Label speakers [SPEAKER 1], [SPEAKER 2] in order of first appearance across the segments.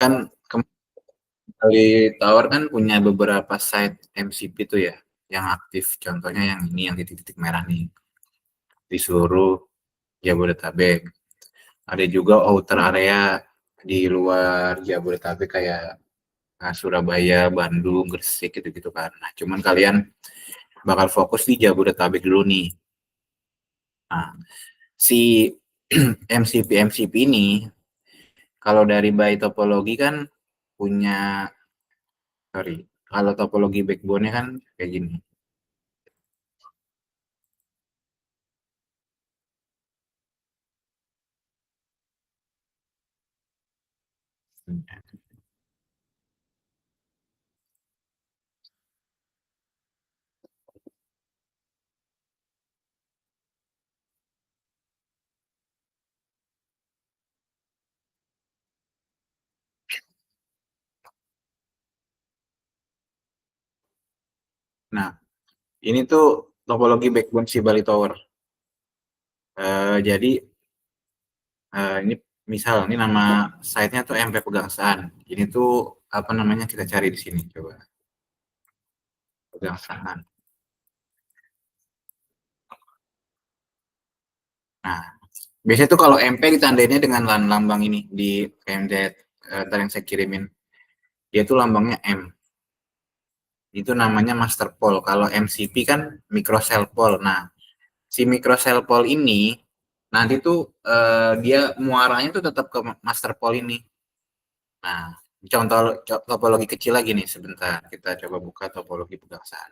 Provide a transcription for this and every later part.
[SPEAKER 1] Kan Bali Tower kan punya beberapa site MCP tuh ya, yang aktif. Contohnya yang ini, yang titik-titik merah nih, di seluruh Jabodetabek. Ada juga outer area di luar Jabodetabek kayak Surabaya, Bandung, Gresik gitu-gitu kan. Nah, cuman kalian bakal fokus di Jabodetabek dulu nih. Nah, si MCP ini kalau dari by topologi kan punya, sorry, kalau topologi backbone-nya kan kayak gini. Nah, ini tuh topologi backbone si Bali Tower. Jadi ini misal ini nama site-nya tuh MP Pegangsaan. Ini tuh apa namanya, kita cari di sini coba. Pegangsaan. Nah, biasanya tuh kalau MP ditandainnya dengan lambang ini di PMZ tadi yang saya kirimin. Dia tuh lambangnya M. Itu namanya master pole. Kalau MCP kan microcell pole. Nah, si microcell pole ini nanti tuh dia muaranya tuh tetap ke master pole ini. Nah, contoh topologi kecil lagi nih, sebentar kita coba buka topologi pegangsaan.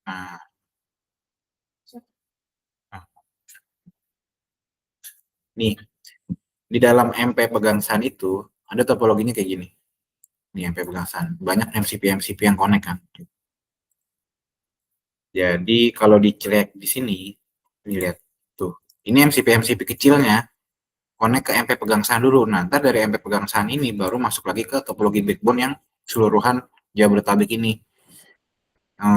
[SPEAKER 1] Nah, nih di dalam MP pegangsaan itu ada topologinya kayak gini. Di MP pegangsaan banyak MCP yang connect kan. Jadi kalau dicek di sini, dilihat tuh. Ini MCP kecilnya connect ke MP pegangsaan dulu. Nah, ntar dari MP pegangsaan ini baru masuk lagi ke topologi backbone yang keseluruhan Jabodetabek ini,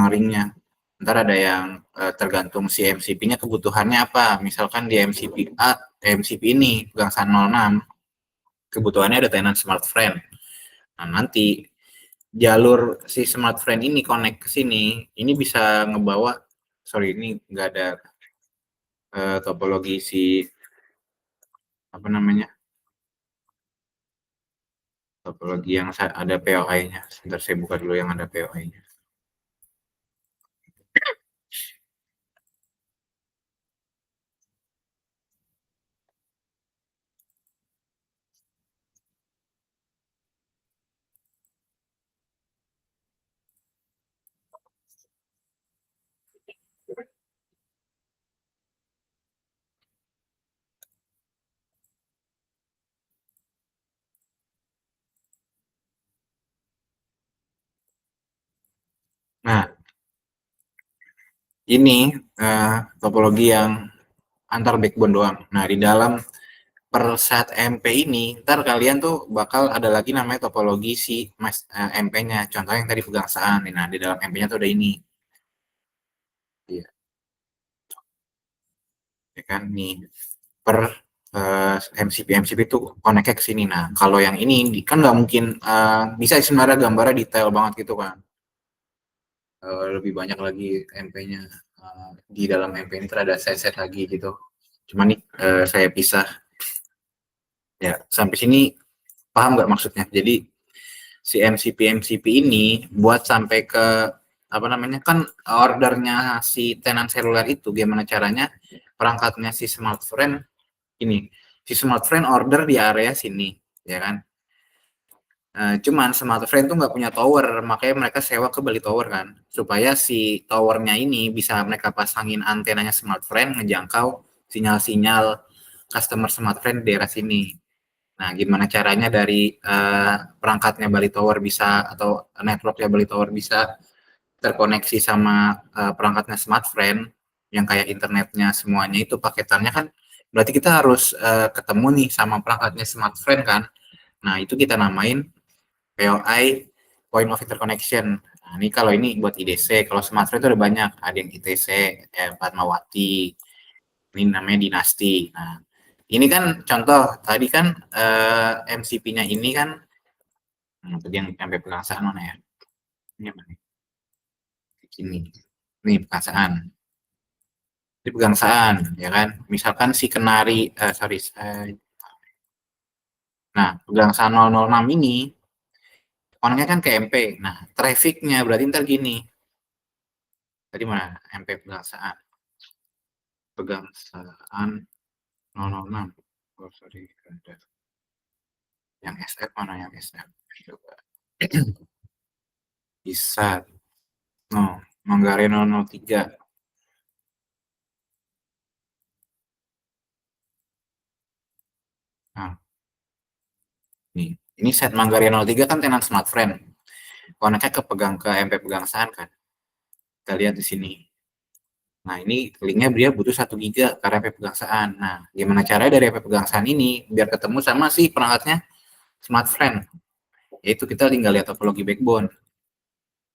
[SPEAKER 1] ringnya. Ntar ada yang tergantung si MCP-nya kebutuhannya apa. Misalkan di MCP A, MCP ini pegangsaan 06, kebutuhannya ada tenan smart friend. Nah, nanti jalur si smart friend ini connect ke sini, ini bisa ngebawa, sorry ini nggak ada topologi si apa namanya, topologi yang ada POI-nya. Sebentar saya buka dulu yang ada POI-nya. Nah, ini topologi yang antar backbone doang. Nah, di dalam per set MP ini, ntar kalian tuh bakal ada lagi namanya topologi si MP-nya. Contohnya yang tadi pegangsaan. Nah, di dalam MP-nya tuh ada ini. Iya, ya kan nih per MCP itu connect ke sini. Nah, kalau yang ini kan nggak mungkin bisa sebenarnya gambarnya detail banget gitu kan. Lebih banyak lagi MP-nya. Di dalam MP ini terada set-set lagi gitu. Cuman nih saya pisah. Ya, sampai sini paham nggak maksudnya? Jadi si MCP ini buat sampai ke apa namanya, kan ordernya si tenan seluler itu gimana caranya perangkatnya si smartphone ini, si smartphone order di area sini, ya kan. Cuman smartphone tuh nggak punya tower, makanya mereka sewa ke Bali Tower kan, supaya si towernya ini bisa mereka pasangin antenanya smartphone ngejangkau sinyal-sinyal customer smartphone di daerah sini. Nah, gimana caranya dari perangkatnya Bali Tower bisa atau networknya Bali Tower bisa terkoneksi sama perangkatnya smartfren yang kayak internetnya semuanya itu paketannya kan berarti kita harus ketemu nih sama perangkatnya smartfren kan. Nah, itu kita namain POI Point of Interconnection. Nah, ini kalau ini buat IDC, kalau smartfren itu ada banyak, ada yang ITC, Fatmawati, ini namanya Dinasti. Nah, ini kan contoh tadi kan MCP-nya ini kan tadi yang sampai pegangsaan mana ya? Ini apa nih? Ini. Ini pegangsaan. Ini pegangsaan, ya kan? Misalkan si Kenari, sorry, nah pegangsaan 006 ini orangnya kan ke MP. Nah, trafficnya berarti ntar gini. Tadi mana? MP pegangsaan. Pegangsaan 006. Oh, sorry. Yang SF mana yang SF? Coba. Bisa. No, Manggarai 003. Nah, nih. Ini set Manggarai 03 kan tenan smartfren. Koneknya kepegang ke MP pegangsaan kan. Kita lihat di sini. Nah, ini linknya dia butuh 1 giga karena MP pegangsaan. Nah, gimana caranya dari MP pegangsaan ini biar ketemu sama si perangkatnya smartfren? Yaitu kita tinggal lihat topologi backbone.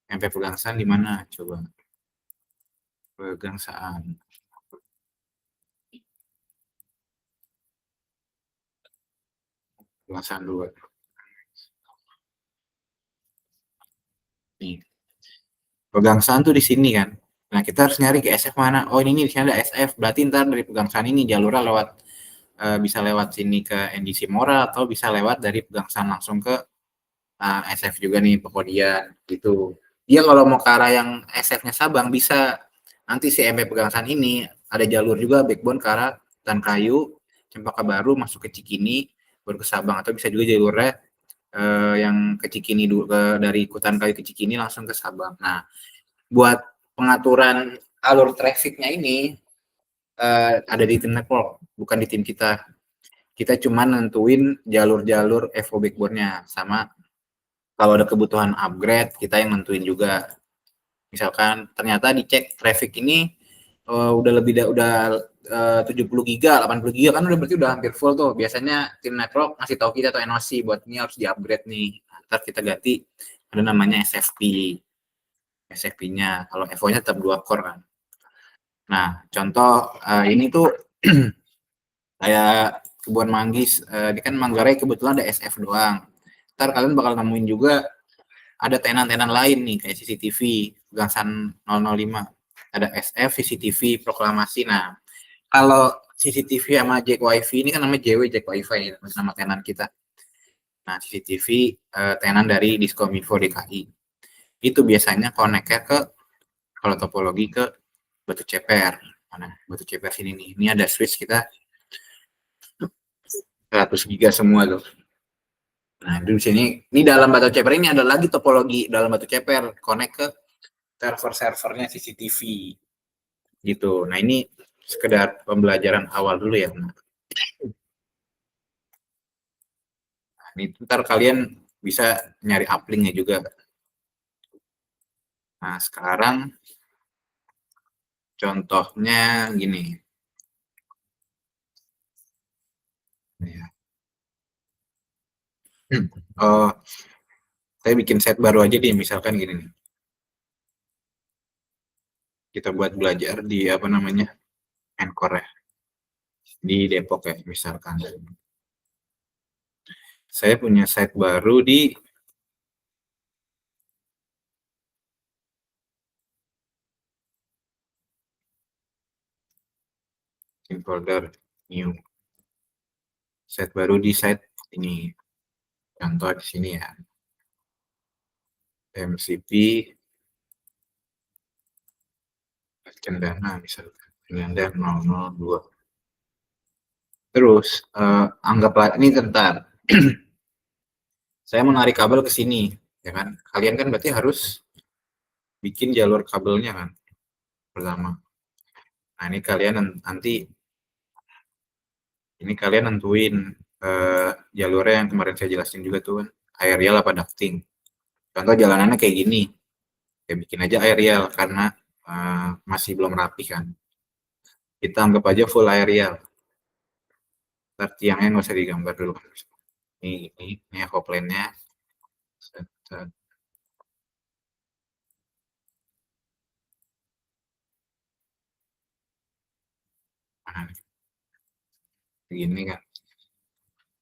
[SPEAKER 1] MP pegangsaan di mana? Coba. Pegangsaan. Pegangsaan 2. Nih. Pegangsaan tuh di sini kan. Nah, kita harus nyari ke SF mana. Oh, ini di sini ada SF. Berarti ntar dari pegangsaan ini jalurnya lewat bisa lewat sini ke NDC Mora atau bisa lewat dari pegangsaan langsung ke SF juga nih Pekodian gitu. Dia kalau mau ke arah yang SF-nya Sabang bisa nanti si MP pegangsaan ini ada jalur juga backbone ke arah Tan Kayu, Cempaka Baru masuk ke Cikini baru ke Sabang atau bisa juga jalurnya yang ke Cikini dari Kutan Kayu ke Cikini langsung ke Sabang. Nah, buat pengaturan alur trafficnya ini ada di tim network, bukan di tim kita. Kita cuma nentuin jalur-jalur FO backbone-nya sama kalau ada kebutuhan upgrade kita yang nentuin juga. Misalkan ternyata dicek traffic ini udah lebih udah 70 giga, 80 giga kan udah berarti udah hampir full tuh. Biasanya tim network ngasih tahu kita atau NOC buat ini harus di-upgrade nih. Ntar kita ganti ada namanya SFP. SFP-nya kalau FO-nya tetap 2 core kan. Nah, contoh ini tuh kayak Kebun Manggis, di kan Manggarai kebetulan ada SF doang. Ntar kalian bakal nemuin juga ada tenan-tenan lain nih kayak CCTV, Gangsan 005. Ada SF, CCTV, proklamasi. Nah, kalau CCTV sama Jack Wifi ini kan namanya JW Jack Wifi nama tenan kita. Nah, CCTV tenan dari Diskominfo DKI. Itu biasanya connect-nya ke kalau topologi ke Batu Ceper. Mana? Batu Ceper sini nih. Ini ada switch kita 100 giga semua tuh. Nah, di sini ini dalam Batu Ceper ini ada lagi topologi dalam Batu Ceper connect ke server-servernya CCTV gitu. Nah, ini sekedar pembelajaran awal dulu ya. Nah, ini ntar kalian bisa nyari uplinknya juga. Nah, sekarang contohnya gini. Ya. Oh, saya bikin set baru aja deh, misalkan gini nih. Kita buat belajar di apa namanya Anchor ya, di Depok ya misalkan. Saya punya set baru di folder new. Set baru di set ini. Contoh di sini ya. MCP Cendana misalkan. Cendana 002. Terus anggaplah ini bentar. Saya menarik kabel ke sini, ya kan? Kalian kan berarti harus bikin jalur kabelnya kan pertama. Nah, ini kalian nanti ini kalian nentuin jalurnya yang kemarin saya jelasin juga tuh kan, aerial apa ducting. Contoh jalanannya kayak gini, ya bikin aja aerial karena masih belum rapi kan. Kita anggap aja full aerial. Ntar tiangnya nggak usah digambar dulu. Ini hopline-nya. Nah, begini kan.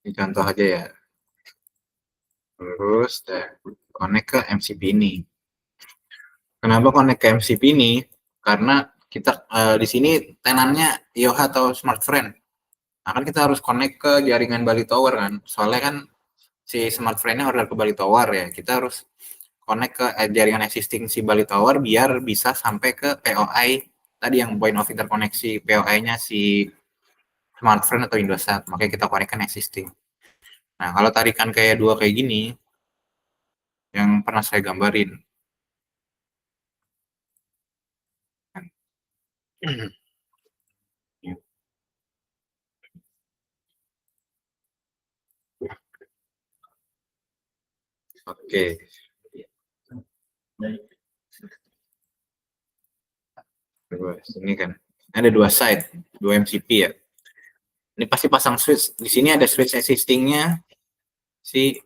[SPEAKER 1] Ini contoh aja ya. Terus connect ke MCP ini. Kenapa connect ke MCP ini? Karena kita di sini tenannya IOH atau Smart Friend. Nah, kan kita harus connect ke jaringan Bali Tower kan. Soalnya kan si Smart Friend-nya order ke Bali Tower ya. Kita harus connect ke jaringan existing si Bali Tower biar bisa sampai ke POI tadi yang point of interkoneksi POI-nya si Smart Friend atau Indosat. Makanya kita connect kan existing. Nah, kalau tarikan kayak dua kayak gini yang pernah saya gambarin. Oke. Ini kan ada dua side, dua MCP ya. Ini pasti pasang switch. Di sini ada switch existingnya si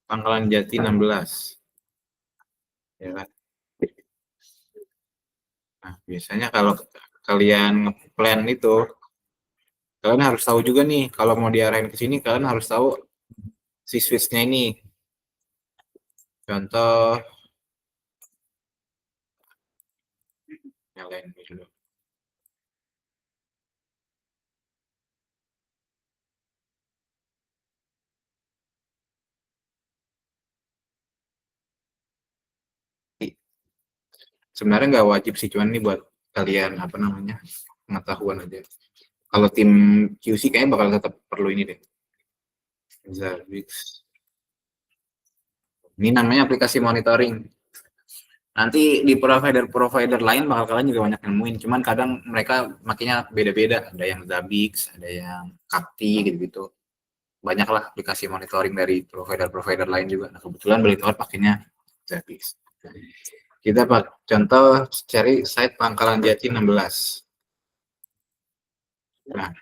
[SPEAKER 1] Pangkalan Jati 16. Ya kan? Nah, biasanya kalau kalian plan itu, kalian harus tahu juga nih, kalau mau diarahin ke sini, kalian harus tahu si switch-nya ini. Contoh, nyalain dulu. Sebenarnya nggak wajib sih, cuman ini buat kalian apa namanya pengetahuan aja. Kalau tim QC kayaknya bakal tetap perlu ini deh. Zabbix. Ini namanya aplikasi monitoring. Nanti di provider-provider lain bakal kalian juga banyak nemuin. Cuman kadang mereka makanya beda-beda. Ada yang Zabbix, ada yang Kapti gitu-gitu. Banyak lah aplikasi monitoring dari provider-provider lain juga. Nah, kebetulan Belitower pakainya Zabbix. Kita contoh cari site Pangkalan Jati 16. Nah,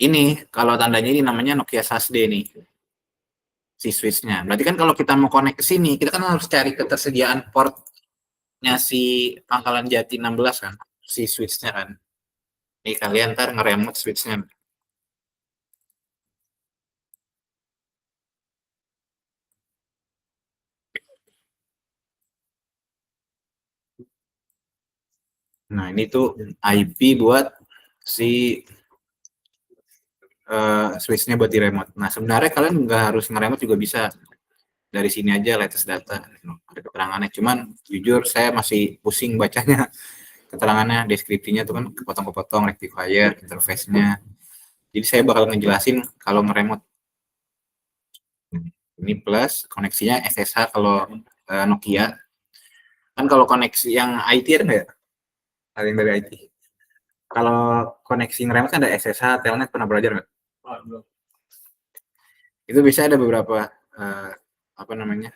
[SPEAKER 1] ini kalau tandanya ini namanya Nokia SASD nih. Si switch-nya. Berarti kan kalau kita mau connect ke sini, kita kan harus cari ketersediaan portnya si Pangkalan Jati 16 kan. Si switch-nya kan. Nih kalian ntar ngeremote switch-nya. Nah, ini tuh IP buat si switch-nya buat di remote. Nah, sebenarnya kalian nggak harus nge-remote juga bisa. Dari sini aja latest data. Ada keterangannya. Cuman jujur saya masih pusing bacanya. Keterangannya, deskripsinya tuh kan kepotong-kepotong, rectifier, interface-nya. Jadi saya bakal ngejelasin kalau nge-remote. Ini plus koneksinya SSH kalau Nokia. Kan kalau koneksi yang IT ada nggak ya? Ada yang dari IT. Kalau koneksi ngeremote kan ada SSH, Telnet, pernah belajar nggak? Itu bisa ada beberapa apa namanya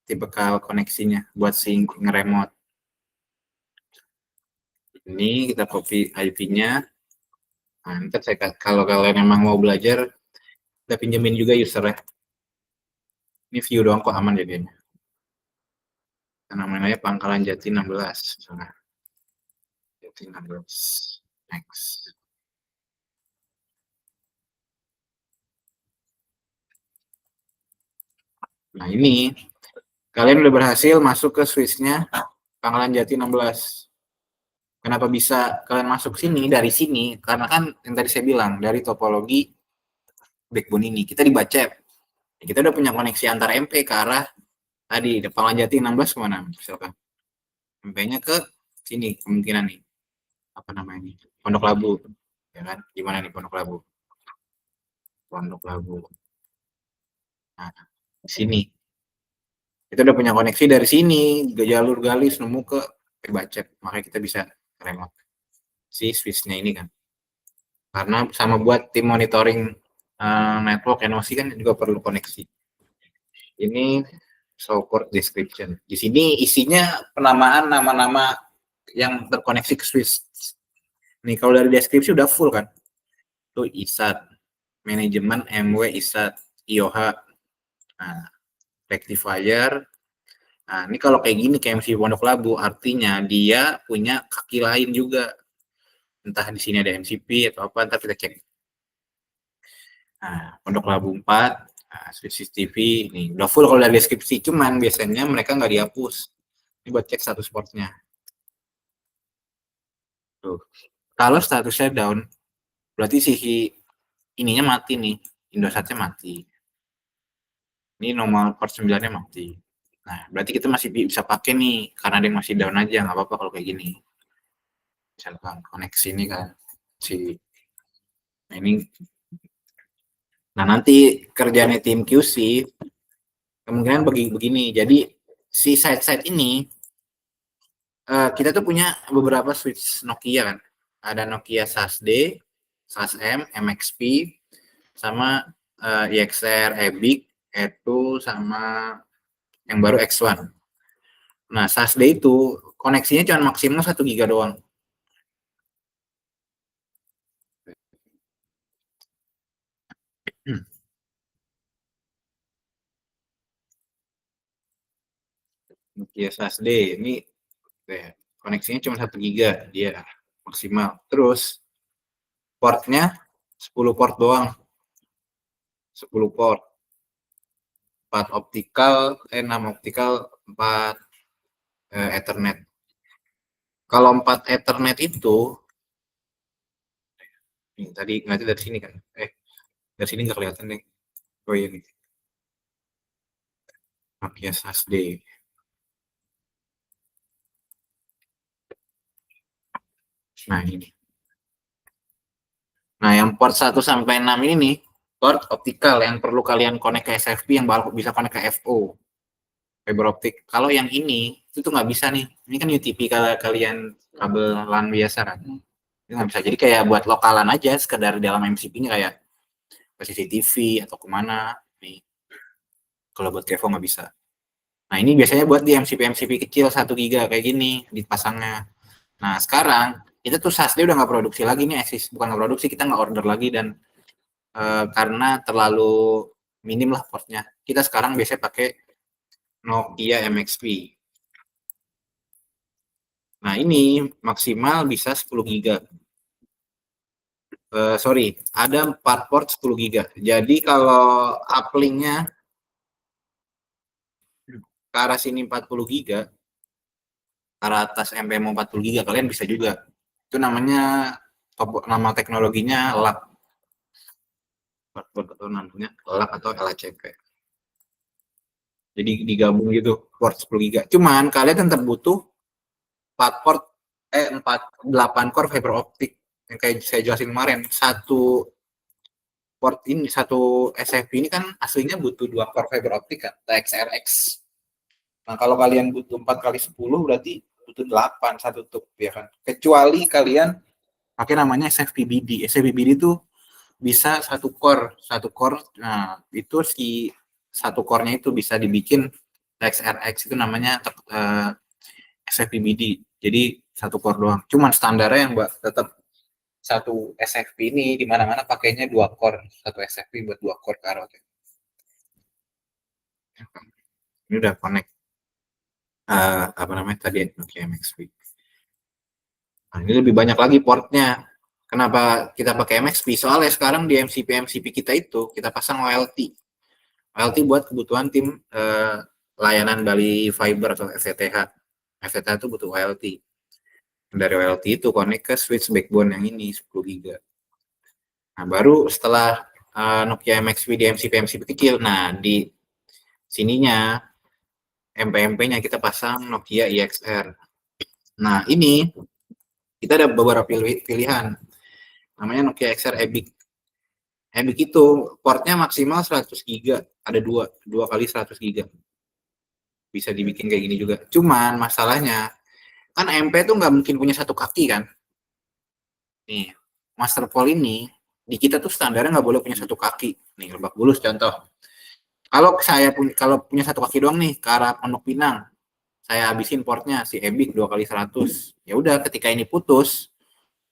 [SPEAKER 1] tipikal koneksinya buat si ngeremote. Ini kita copy IP-nya. Nah, nanti kalau kalian emang mau belajar, kita pinjemin juga usernya. Ini view doang kok, aman jadinya. Namanya Pangkalan Jati 16. Nah, Jati 16. Next. Nah, ini kalian udah berhasil masuk ke switch-nya Pangkalan Jati 16. Kenapa bisa kalian masuk sini dari sini? Karena kan yang tadi saya bilang, dari topologi backbone ini kita dibaca. Kita udah punya koneksi antar MP ke arah tadi Pangkalan Jati 16 kemana misalkan. MP-nya ke sini kemungkinan nih. Apa namanya ini? Pondok Labu. Ya kan? Gimana nih Pondok Labu? Pondok Labu. Nah, di sini. Kita udah punya koneksi dari sini, jalur galis nemu ke Bacet. Makanya kita bisa remote si switch-nya ini kan. Karena sama buat tim monitoring network NOC kan juga perlu koneksi. Ini support description. Di sini isinya penamaan nama-nama yang terkoneksi ke switch. Nih kalau dari deskripsi udah full kan. Tuh ISAT, manajemen MW ISAT, IOH, nah, rectifier. Nah, ini kalau kayak gini kayak MC Pondok Labu, artinya dia punya kaki lain juga. Entah di sini ada MCP atau apa, ntar kita cek. Nah, Pondok Labu 4, nah, switch TV, ini udah full kalau dari deskripsi, cuman biasanya mereka nggak dihapus. Ini buat cek status portnya. Tuh. Kalau statusnya down, berarti sisi ininya mati nih, Indosatnya mati. Ini normal port 9-nya mati. Nah, berarti kita masih bisa pakai nih, karena dia masih down aja, nggak apa-apa kalau kayak gini. Misalkan koneksi ini kan, nah ini. Nah, nanti kerjanya tim QC, kemungkinan begini, jadi si site-site ini, kita tuh punya beberapa switch Nokia kan, ada Nokia SAS-D, SAS-M, MXP, sama EXR, EBIC, E2, sama yang baru X1. Nah, SAS-D itu koneksinya cuma maksimal 1 giga doang. Nokia SAS-D ini koneksinya cuma 1 giga dia maksimal. Terus portnya 10 port doang. 10 port. 4 optikal, 6 optikal, 4 Ethernet. Kalau 4 Ethernet itu, nih, tadi nggak dari sini kan? Dari sini nggak kelihatan deh. Oh iya nih. Nokia SAS-D. Nah ini. Nah yang port 1 sampai 6 ini nih, port optikal yang perlu kalian connect ke SFP yang bisa connect ke FO. Fiber optik. Kalau yang ini itu tuh nggak bisa nih. Ini kan UTP kalau kalian kabel LAN biasa kan. Itu nggak bisa. Jadi kayak buat lokalan aja, sekedar dalam MCP-nya kayak ke CCTV atau kemana. Nih. Kalau buat Kevo nggak bisa. Nah ini biasanya buat di MCP kecil 1 giga kayak gini dipasangnya. Nah sekarang kita tuh SAS dia udah nggak produksi lagi nih, bukan nggak produksi, kita nggak order lagi dan karena terlalu minim lah portnya. Kita sekarang biasanya pakai Nokia MXP. Nah, ini maksimal bisa 10 giga. Sorry, ada 4 port 10 giga. Jadi kalau uplink-nya ke arah sini 40 giga, ke arah atas MPMO 40 giga, kalian bisa juga. Itu namanya, nama teknologinya LAC. Atau namanya LAC atau LACP. Jadi digabung gitu, port 10 giga. Cuman kalian tetap butuh 4 port, 8 core fiber optik. Yang kayak saya jelasin kemarin. Port ini, satu SFP ini kan aslinya butuh 2 core fiber optik kan, TXRX. Nah, kalau kalian butuh 4 kali 10 berarti butuh 8 satu tuh, ya kan. Kecuali kalian pakai namanya SFPBD. SFPBD itu bisa satu core. Nah, itu si satu core-nya itu bisa dibikin TXRX, itu namanya SFPBD. Jadi satu core doang. Cuman standarnya yang tetap satu SFP ini di mana-mana pakainya 2 core, satu SFP buat 2 core karot. Ini udah connect apa namanya tadi Nokia MXP. Nah, ini lebih banyak lagi portnya. Kenapa kita pakai MXP? Soalnya sekarang di MCP kita itu kita pasang OLT. OLT buat kebutuhan tim layanan Bali Fiber atau FTTH. FTTH itu butuh OLT. Dari OLT itu connect ke switch backbone yang ini 10 giga. Nah, baru setelah Nokia MXP di MCP kecil, nah di sininya MP-nya kita pasang Nokia EXR. Nah, ini kita ada beberapa pilihan. Namanya Nokia EXR EBIC. EBIC itu portnya maksimal 100 giga. Ada dua kali 100 giga. Bisa dibikin kayak gini juga. Cuman masalahnya, kan MP tuh nggak mungkin punya satu kaki kan. Nih, master pole ini di kita tuh standarnya nggak boleh punya satu kaki. Nih Lebak Bulus contoh. Kalau punya satu kaki doang nih ke arah Pondok Pinang, saya habisin portnya si Ebik 2 kali 100. Ya udah ketika ini putus,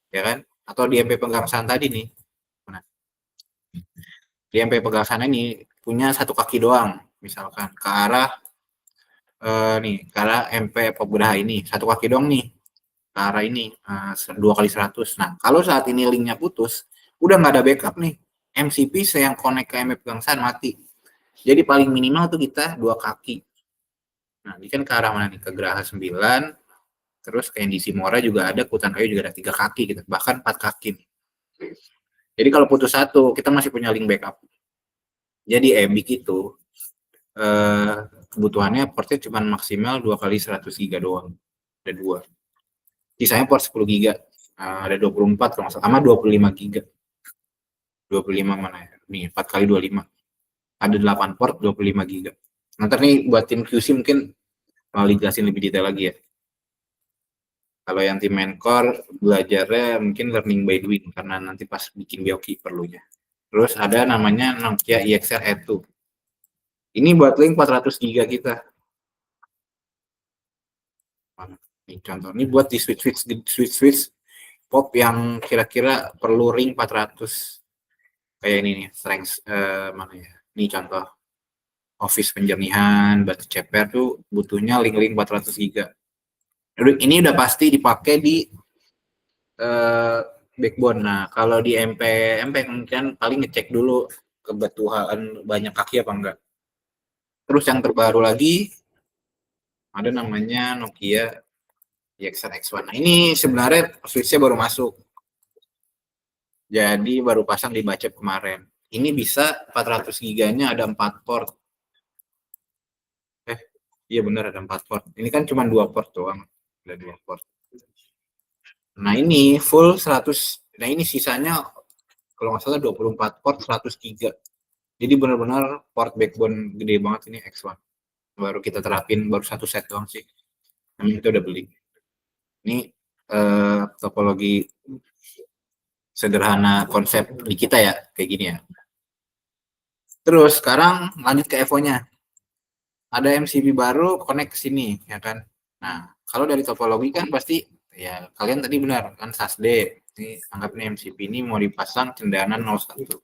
[SPEAKER 1] ya kan? Atau di MP Pegangsaan tadi nih. Nah, di MP Pegangsaan ini punya satu kaki doang, misalkan ke arah nih, ke arah MP Pemuda ini satu kaki doang nih ke arah ini 2 kali 100. Nah, kalau saat ini linknya putus, udah nggak ada backup nih. MCP yang connect ke MP Pegangsaan mati. Jadi paling minimal tuh kita 2 kaki. Nah, ini kan ke arah mana nih? Ke Geraha 9, terus kayak di Simora juga ada, Kutan Ayu juga ada 3 kaki gitu, bahkan 4 kaki nih. Jadi kalau putus satu, kita masih punya link backup. Jadi EBIC itu kebutuhannya portnya cuma maksimal 2 kali 100 giga doang. Ada 2. Sisanya port 10 giga. Ada 24 kalau nggak salah, sama 25 giga. 25 mana ya? Nih, 4 kali 25. Ada 8 port 25 giga. Nanti nih buat tim QC mungkin mau dijelasin lebih detail lagi ya. Kalau yang tim Mencore belajarnya mungkin learning by doing karena nanti pas bikin bioki perlunya. Terus ada namanya Nokia EXR E2. Ini buat link 400 giga kita. Ini contoh ini buat di switch pop yang kira-kira perlu ring 400. Kayak ini nih, strength mana ya? Ini contoh office penjernihan, batu ceper tuh butuhnya link-link 400 giga. Ini udah pasti dipakai di backbone. Nah, kalau di MP mungkin paling ngecek dulu kebutuhan banyak kaki apa enggak. Terus yang terbaru lagi ada namanya Nokia EXR X1. Nah, ini sebenarnya switch-nya baru masuk. Jadi baru pasang di Bacep kemarin. Ini bisa 400 giganya ada 4 port. Iya benar ada 4 port. Ini kan cuma 2 port doang. Ada 2 port. Nah, ini full 100. Nah, ini sisanya kalau nggak salah 24 port 100 giga. Jadi benar-benar port backbone gede banget ini X1. Baru kita terapin baru satu set doang sih. Namanya kita udah beli. Ini topologi sederhana konsep di kita ya, kayak gini ya. Terus sekarang lanjut ke Evo-nya. Ada MCB baru connect ke sini, ya kan? Nah, kalau dari topologi kan pasti ya kalian tadi benar kan SASD. Ini anggap nih MCB ini mau dipasang Cendana 01.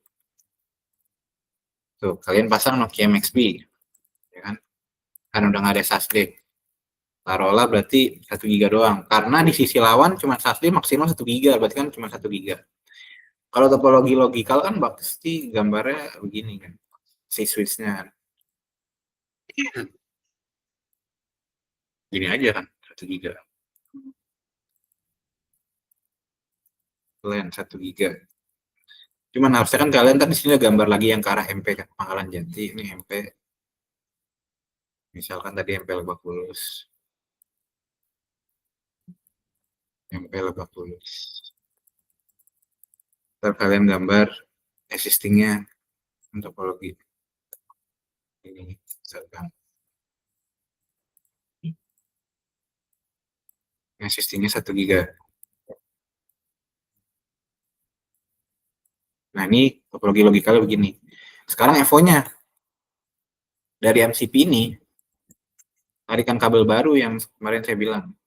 [SPEAKER 1] Tuh, kalian pasang Nokia MXB, ya kan? Kan udah nggak ada SASD. Taruhlah berarti 1 giga doang. Karena di sisi lawan cuma SASD maksimal 1 giga, berarti kan cuma 1 giga. Kalau topologi logikal kan pasti gambarnya begini kan, si switch-nya gini aja kan, 1 giga. Kalian 1 giga. Cuman harusnya kan kalian tadi sini gambar lagi yang ke arah MP kan, Pangkalan Jati. Ini MP, misalkan tadi MP Lebak Bulus. MP Lebak Bulus. Ntar kalian gambar existing-nya untuk topologi. Ini, misalkan. Existing-nya 1 giga. Nah, ini topologi logikalnya begini. Sekarang Evo-nya dari MCP ini, tarikan kabel baru yang kemarin saya bilang.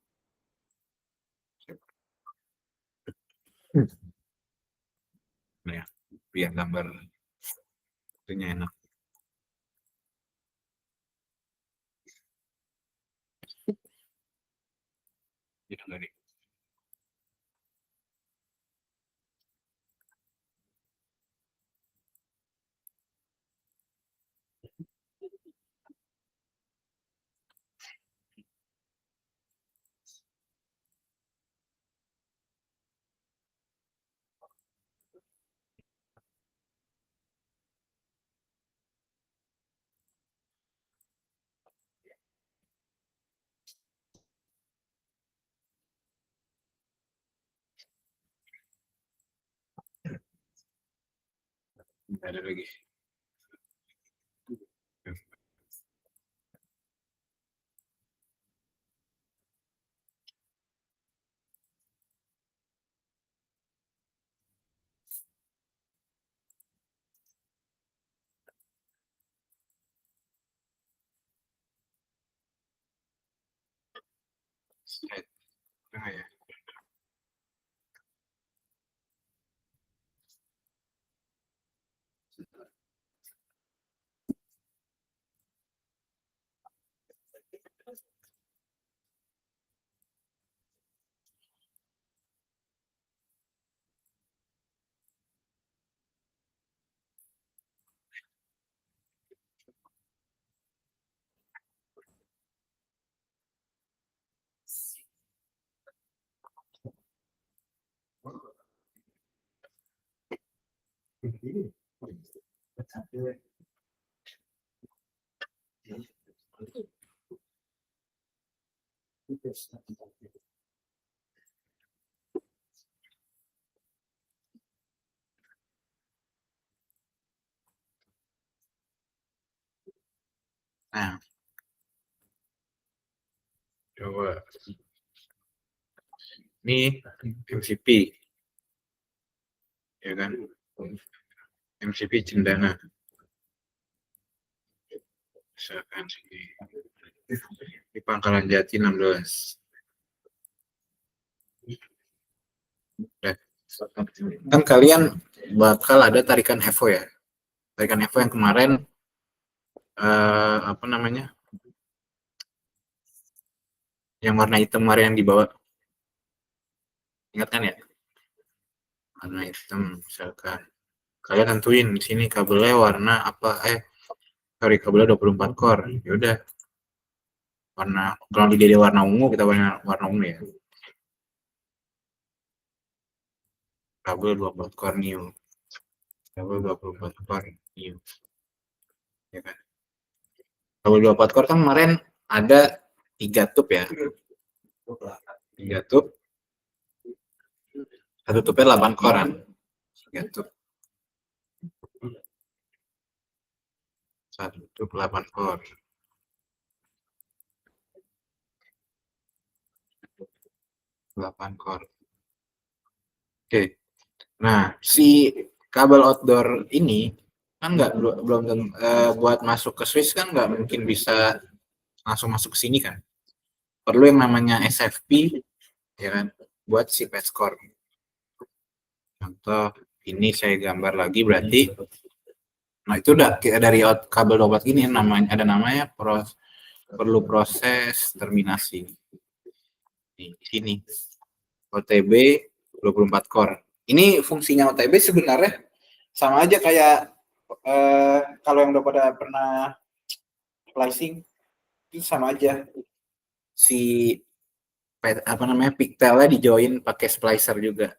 [SPEAKER 1] Nah, ya, biar gambar itunya enak. Gitu tadi. Nggak ada lagi. Nah, ya. Nah, coba ini MCP, ya kan? MCP Cendana, misalkan sini di Pangkalan Jati 16. Ya. Kan kalian bakal ada tarikan Evo ya, tarikan Evo yang kemarin apa namanya, yang warna hitam kemarin yang dibawa, ingat kan ya, warna hitam. Misalkan kalian tentuin di sini kabelnya warna apa, sorry, kabelnya 24 core, ya udah warna, kalau di DD warna ungu kita warna ungu ya, kabel 24 core new, kabel 24 core new, ya kan. Kabel 24 core kan kemarin ada 3 tube ya, 3 tube, satu tube 8 core kan, 3 tube, satu tube 8 core, 8 core. Oke, nah si kabel outdoor ini kan nggak, belum buat masuk ke switch kan nggak mungkin bisa langsung masuk ke sini kan, perlu yang namanya SFP, ya kan, buat si patchcore. Contoh ini saya gambar lagi, berarti nah itu udah dari kabel obat ini namanya, ada namanya perlu proses terminasi di sini, OTB 24 core. Ini fungsinya OTB sebenarnya sama aja kayak kalau yang udah pada pernah splicing itu sama aja, si apa namanya, pigtailnya di join pakai splicer juga.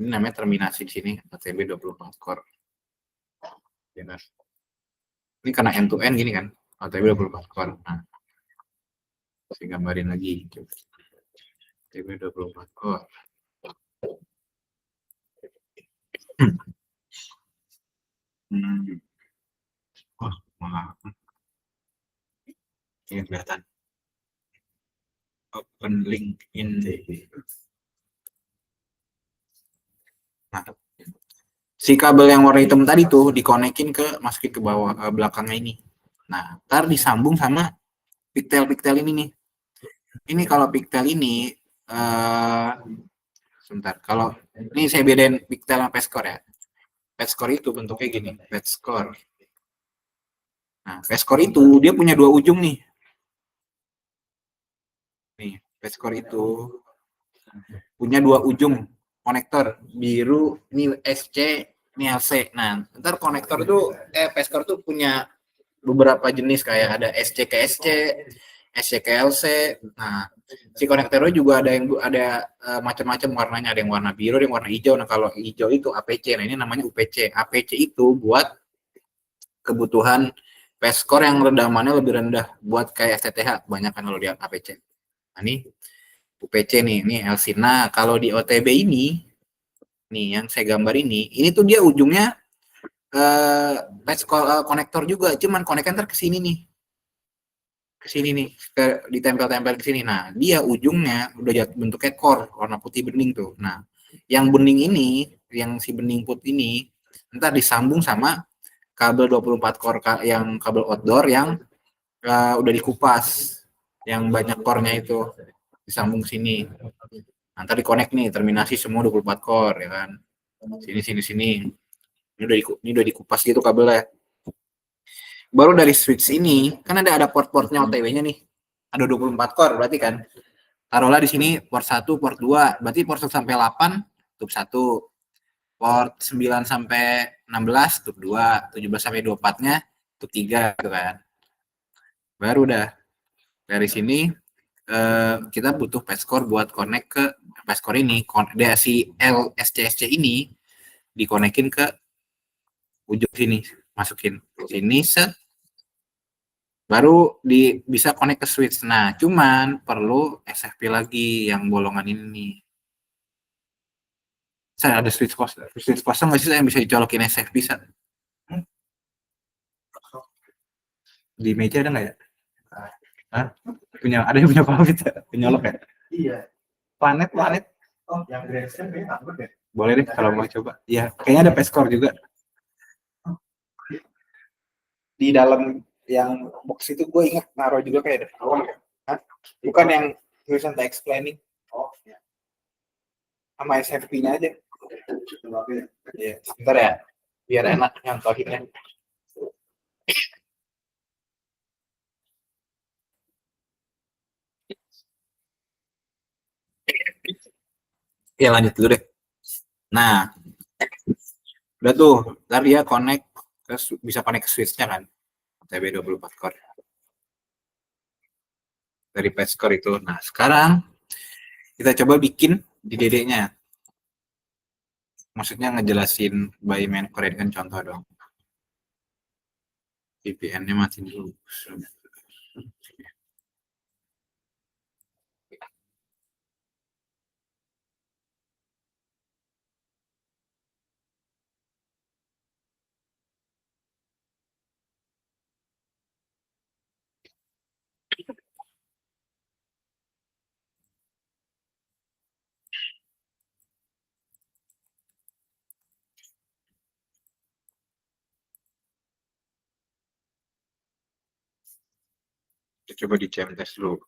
[SPEAKER 1] Ini namanya terminasi di sini, OTB 24 core. Ya, kan? Ini karena end to end gini kan, OTB 24 core. Nah, saya gambarin lagi. OTB 24 core. Oh, malah ini kelihatan. Open link in. Nah, si kabel yang warna hitam tadi tuh dikonekin masukin ke bawah, belakangnya ini. Nah, ntar disambung sama pigtail ini nih. Ini kalau pigtail ini, sebentar, kalau ini saya bedain pigtail sama patchcore ya. Patchcore itu bentuknya gini, patchcore. Nah, patchcore itu dia punya 2 ujung nih. Nih, patchcore itu punya 2 ujung konektor, biru ini SC, ini LC. Nah, ntar konektor itu patchcore tuh punya beberapa jenis, kayak ada SC ke SC, SC ke LC. Nah, si konektornya juga ada macam-macam warnanya, ada yang warna biru, ada yang warna hijau. Nah, kalau hijau itu APC. Nah, ini namanya UPC. APC itu buat kebutuhan patchcore yang redamannya lebih rendah, buat kayak FTTH banyak kan kalau di APC. Nah, ini UPC nih, ini LC. Nah, kalau di OTB ini nih yang saya gambar ini tuh dia ujungnya patchcore konektor juga, cuman konektor ke sini nih. Ke sini nih, ditempel-tempel ke sini. Nah, dia ujungnya udah bentuknya core, warna putih bening tuh. Nah, yang bening ini, yang si bening putih ini, ntar disambung sama kabel 24 core yang kabel outdoor yang udah dikupas, yang banyak core-nya itu. disambung sini. Nanti di connect nih, terminasi semua 24 core ya kan. Sini sini sini. Ini udah dikupas gitu kabelnya. Baru dari switch ini, kan ada port-portnya OTW-nya nih. Ada 24 core berarti kan. Taruhlah di sini port 1, port 2, berarti port 1 sampai 8 tutup 1. Port 9 sampai 16 tutup 2, 17 sampai 24-nya tutup 3 gitu kan. Baru dah dari sini kita butuh passcore buat connect ke passcore ini. Dari si LSCSC ini dikonekin ke ujung sini, masukin sini set, baru bisa connect ke switch. Nah, cuman perlu SFP lagi yang bolongan ini. Saya ada switch kosong nggak sih yang bisa dicolokin SFP bisa? Di meja ada nggak ya? Hah? Ada yang punya pamit ya? Penyolok ya? Iya. Planet. Oh, yang Grandstand kayaknya takut deh. Boleh deh kalau mau coba. Iya, kayaknya ada Pescore juga. Di dalam yang box itu gue ingat naruh juga kayak ada. Hah? Bukan yang tulisan tak explaining. Oh, ya. Sama SFP-nya aja. Iya, sebentar ya. Biar enak nyontohinnya. Ya lanjut dulu deh. Nah, udah tuh, ntar dia connect bisa connect ke switch-nya kan. TB24 core. Dari Pescore itu. Nah, sekarang kita coba bikin di DD-nya. Maksudnya ngejelasin by main core kan contoh dong. VPN-nya mati dulu. Kita coba di jam test dulu.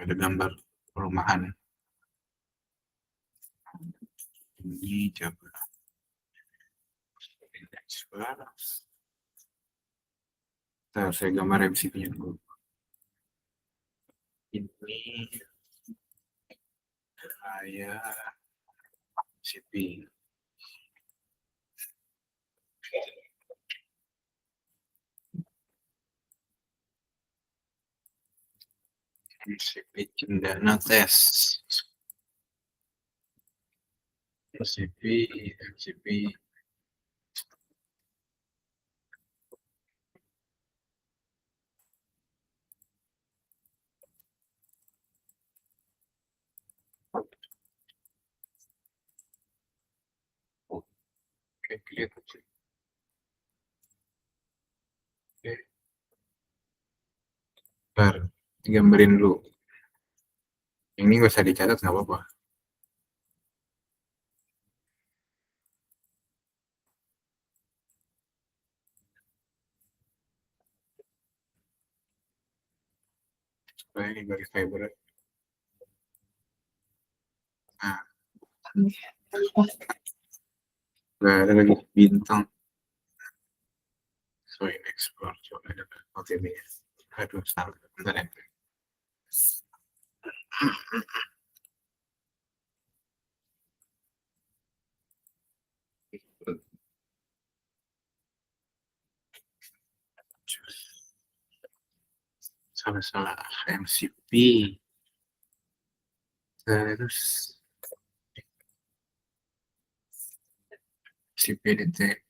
[SPEAKER 1] Ada gambar perumahan. Ini coba. Saya gambar MCP-nya dulu. Ini saya MCP. MCP Cendana tes. MCP. Oke, kelihatan sih. Oke. Bentar, gambarin dulu. Ini gak usah dicatat, nggak apa-apa. Supaya ini garis fiber. Nah, nggak ada lagi bintang. Sorry, explore. Coba ada OTB. Aduh, salah. Bentar ya. Salah-salah. MCP. Terus CPDT.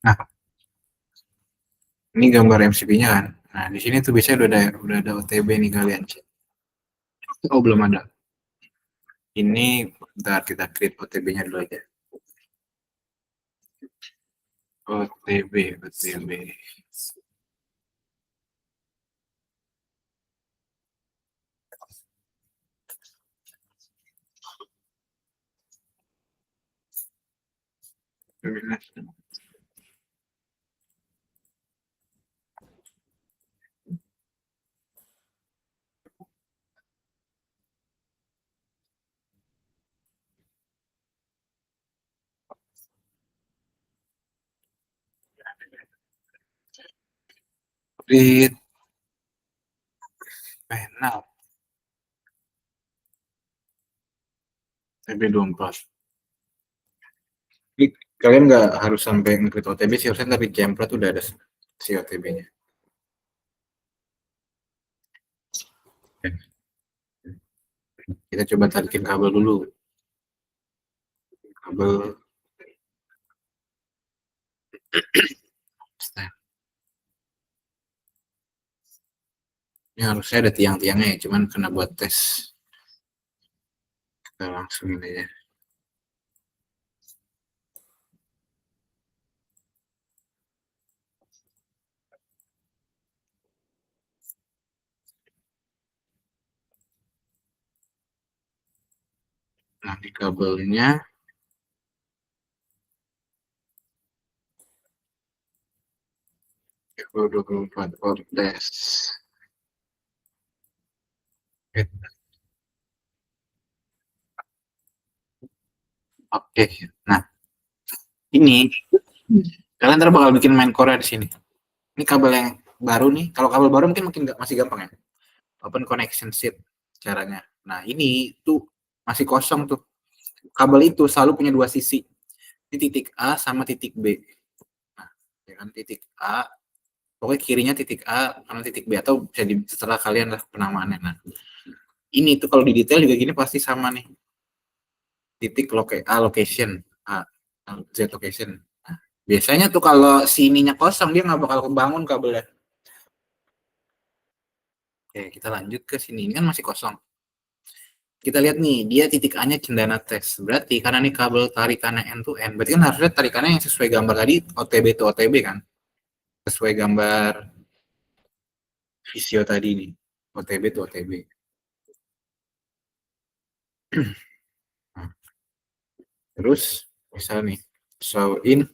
[SPEAKER 1] Nah, ini gambar MCP-nya kan. Nah, di sini tuh biasanya udah ada OTB nih kalian. Oh, belum ada. Ini bentar kita create OTB-nya dulu aja. OTB. Create panel OTB 24. Kalian nggak harus sampai nge-create OTB sih, harusnya tapi template udah ada si OTB-nya. Kita coba tarikin kabel dulu. Kabel ini harusnya ada tiang-tiangnya ya, cuman kena buat tes. Kita langsung ini ya. Nah, di kabelnya kabel 24 volt tes. Oke. Nah, ini kalian ntar bakal bikin main core di sini. Ini kabel yang baru nih. Kalau kabel baru mungkin masih gampang ya. Open connection sheet caranya. Nah, ini tuh masih kosong tuh. Kabel itu selalu punya dua sisi. Ini titik A sama titik B. Nah, ya kan titik A, pokoknya kirinya titik A, kanan titik B, atau bisa setelah kalian lah penamaannya. Nah, ini tuh kalau di detail juga gini pasti sama nih. Titik A location, A, Z location. Nah, biasanya tuh kalau sininya kosong dia nggak bakal kebangun kabelnya. Oke, kita lanjut ke sini. Ini kan masih kosong. Kita lihat nih, dia titik A-nya cendana tes. Berarti karena nih kabel tarikannya end to end, berarti kan harusnya tarikannya yang sesuai gambar tadi OTB to OTB kan? Sesuai gambar visio tadi nih, OTB to OTB. Nah, terus misal nih, show in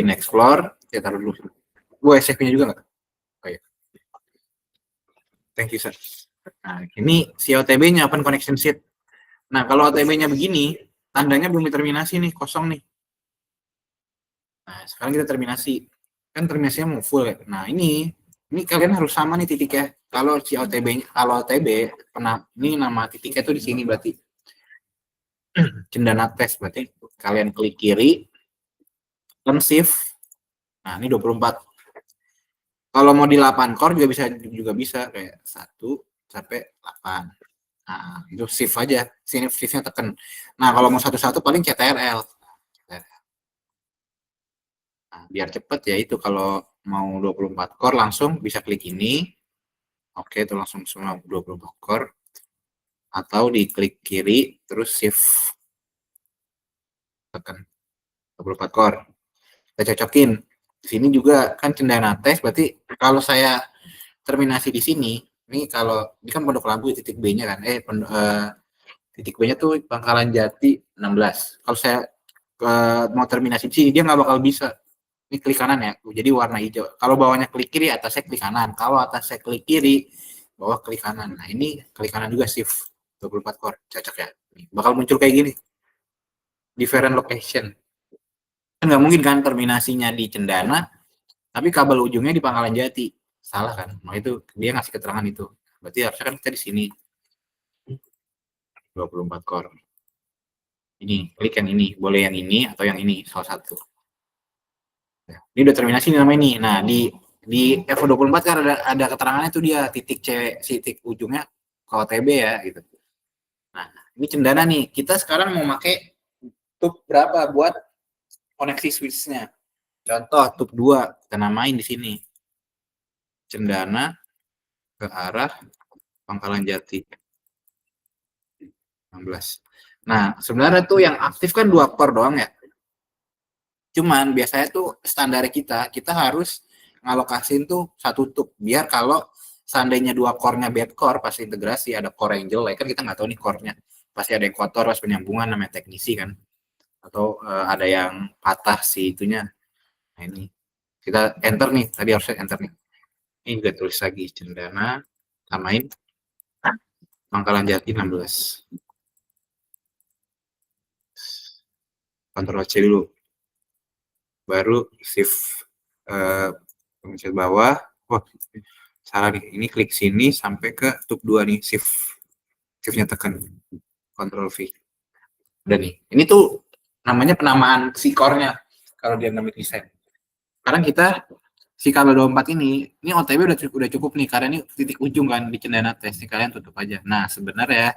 [SPEAKER 1] explore, ya taruh dulu. Gue SF-nya juga nggak? Oh, iya. Thank you, sir. Nah, ini si OTB-nya open connection sheet. Nah, kalau OTB-nya begini, tandanya belum determinasi nih, kosong nih. Nah, sekarang kita terminasi. Kan terminasinya mau full ya. Nah, ini kalian harus sama nih titiknya. Kalau si OTB, ini nama titiknya tuh di sini berarti. Cendana tes, berarti kalian klik kiri, shift. Nah, ini 24. Kalau mau di 8 core juga bisa kayak 1 sampai 8. Nah, itu shift aja. Sini shift-nya tekan. Nah, kalau mau satu-satu paling CTRL. Nah, biar cepet ya itu kalau mau 24 core langsung bisa klik ini. Oke, itu langsung semua 24 core. Atau diklik kiri terus shift tekan 24 core. Kita cocokin. Sini juga kan cendana tes, berarti kalau saya terminasi di sini, ini kalau ini kan Pondok Labu titik B-nya kan, titik B-nya tuh Pangkalan Jati 16. Kalau saya mau terminasi di sini dia nggak bakal bisa. Ini klik kanan ya, jadi warna hijau. Kalau bawahnya klik kiri, atasnya klik kanan. Kalau atasnya klik kiri, bawah klik kanan. Nah ini klik kanan juga shift 24 core, cocok ya. Bakal muncul kayak gini, different location. Kan nggak mungkin kan terminasinya di Cendana, tapi kabel ujungnya di Pangkalan Jati. Salah kan? Nah itu dia ngasih keterangan itu. Berarti harusnya kan kita di sini 24 core. Ini, klik yang ini. Boleh yang ini atau yang ini, salah satu. Ini udah terminasi nih nama ini. Nah, di F24 kan ada keterangannya tuh dia titik C, titik ujungnya ke OTB ya gitu. Nah, ini Cendana nih. Kita sekarang mau pakai tube berapa buat koneksi switch-nya. Contoh tube 2 kita namain di sini. Cendana ke arah Pangkalan Jati 16. Nah, sebenarnya tuh yang aktif kan 2 core doang ya. Cuman biasanya tuh standar kita harus ngalokasin tuh satu tube. Biar kalau seandainya 2 core-nya bad core pas integrasi ada core yang jelek, kan kita nggak tahu nih core-nya. Pasti ada yang kotor pas penyambungan namanya teknisi kan. Atau ada yang patah si itunya. Nah ini. Kita enter nih, tadi harusnya enter nih. Ini juga tulis lagi Cendana, samain Pangkalan Jati 16. Ctrl C dulu. Baru shift pencet bawah. Wah, salah nih. Ini klik sini sampai ke tube 2 nih, shift-nya tekan. Ctrl V. Udah nih. Ini tuh namanya penamaan si core-nya kalau dia namanya desain. Sekarang kita si kabel 24 ini OTB udah cukup nih karena ini titik ujung kan di Cendana tes. Ini kalian tutup aja. Nah, sebenarnya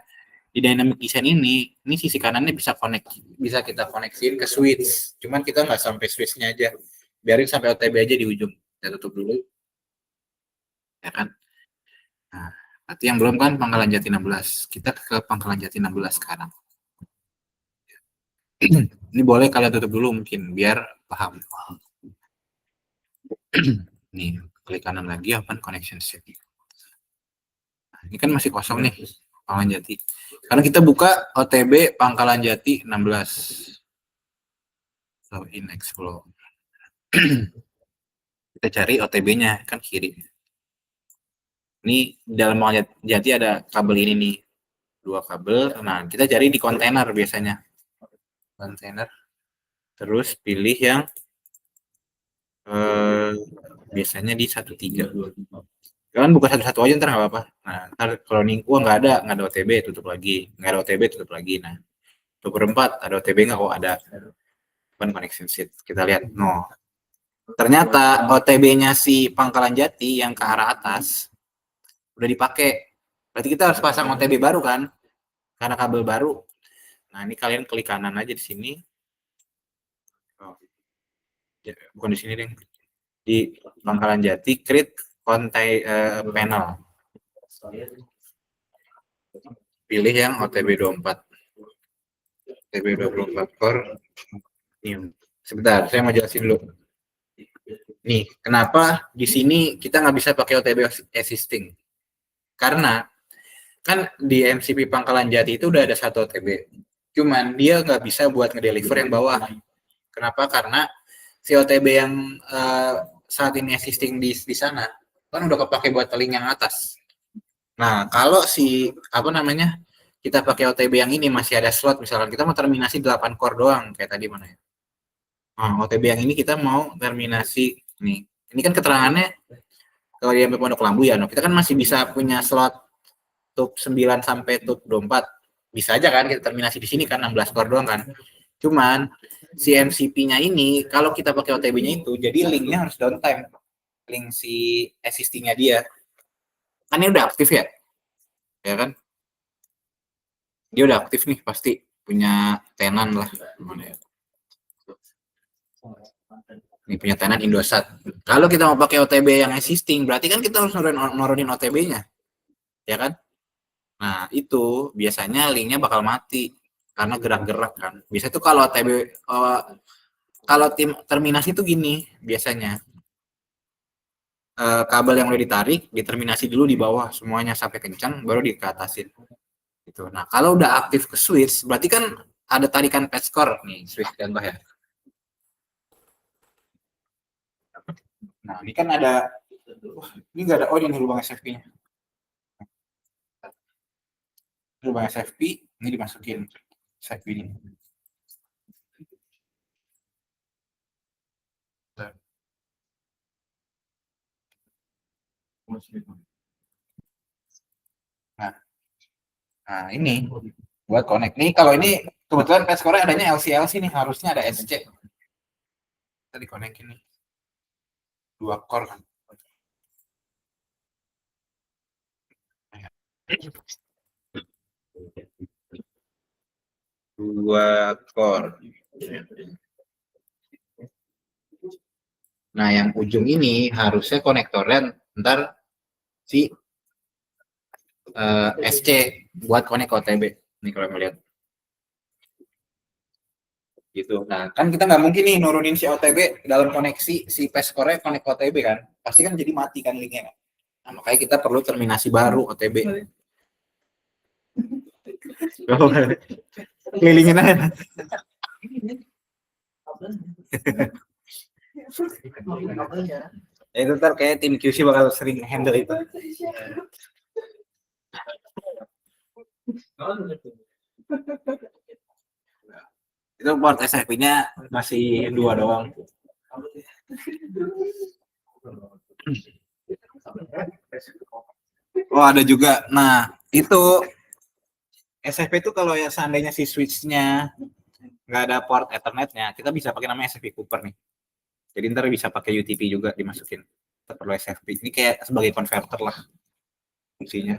[SPEAKER 1] di dynamic design ini sisi kanannya bisa kita koneksiin ke switch. Cuman kita nggak sampai switch-nya aja. Biarin sampai OTB aja di ujung. Kita tutup dulu. Ya kan? Nah, berarti yang belum kan Pangkalan Jati 16. Kita ke Pangkalan Jati 16 sekarang. Ini boleh kalian tutup dulu mungkin biar paham. Nih, klik kanan lagi open connection set. Nah, ini kan masih kosong nih Pangkalan Jati. Sekarang kita buka OTB Pangkalan Jati 16. Login explore. Kita cari OTB-nya kan kiri. Ini dalam Pangkalan Jati ada kabel ini nih. 2 kabel. Nah, kita cari di kontainer biasanya. Kontainer. Terus pilih yang biasanya di 13. Kalian buka satu-satu aja ntar nggak apa-apa. Nah, ntar kalau nih nggak ada OTB tutup lagi, nggak ada OTB tutup lagi. Nah, 24 ada OTB nggak? Oh ada. Open connection sheet. Kita lihat. No. Ternyata OTB-nya si Pangkalan Jati yang ke arah atas udah dipakai. Berarti kita harus pasang OTB baru kan? Karena kabel baru. Nah, ini kalian klik kanan aja di sini. Oh. Ya, bukan di sini deh. Di Pangkalan Jati create panel. Pilih yang OTB 24. OTB 24 core. Ini. Sebentar, saya mau jelasin dulu. Nih, kenapa di sini kita nggak bisa pakai OTB existing? Karena kan di MCP Pangkalan Jati itu udah ada 1 OTB. Cuman dia nggak bisa buat ngedeliver yang bawah. Kenapa? Karena si OTB yang saat ini existing di sana kan udah kepake buat link yang atas. Nah, kalau kita pakai OTB yang ini masih ada slot, misalkan kita mau terminasi 8 core doang kayak tadi mana ya. Nah, OTB yang ini kita mau terminasi nih. Ini kan keterangannya kalau di Pondok Lambu ya, kita kan masih bisa punya slot tube 9 sampai tube 24. Bisa aja kan kita terminasi di sini kan 16 core doang kan. Cuman si MCP-nya ini kalau kita pakai OTB-nya itu jadi linknya harus downtime. link si existingnya dia. Kan ini udah aktif ya kan? Dia udah aktif nih, pasti punya tenan lah. Ini punya tenan Indosat. Kalau kita mau pakai OTB yang existing, berarti kan kita harus nurunin OTB-nya, ya kan? Nah, itu biasanya linknya bakal mati karena gerak-gerak kan. Biasa tuh kalau OTB, kalau tim terminasi tuh gini biasanya. Kabel yang udah ditarik, diterminasi dulu di bawah semuanya sampai kencang, baru dikeatasin. Gitu. Nah, kalau udah aktif ke switch, berarti kan ada tarikan patch core nih, switch contoh ya. Nah, ini kan ada, ini nggak ada, oh ini lubang SFP-nya. Lubang SFP, ini dimasukin SFP ini. Nah, ini buat connect. Nih kalau ini kebetulan patch core adanya LC nih, harusnya ada SC. Kita di connect ini. 2 core kan. Dua core. Nah, yang ujung ini harusnya konektornya ntar si SC buat connect OTB. Nih kalau melihat. Gitu. Nah, kan kita nggak mungkin nih nurunin si OTB dalam koneksi si PESCore connect OTB kan. Pasti kan jadi mati kan linknya. Nah, makanya kita perlu terminasi baru OTB. Kelilingin aja. Itu ntar kayak tim QC bakal sering handle itu. Itu port SFP-nya masih 2 doang. Oh, ada juga. Nah, itu SFP itu kalau ya seandainya si switch-nya nggak ada port Ethernet-nya, kita bisa pakai namanya SFP Cooper nih. Jadi ntar bisa pakai UTP juga dimasukin. Kita perlu SFP. Ini kayak sebagai converter lah fungsinya.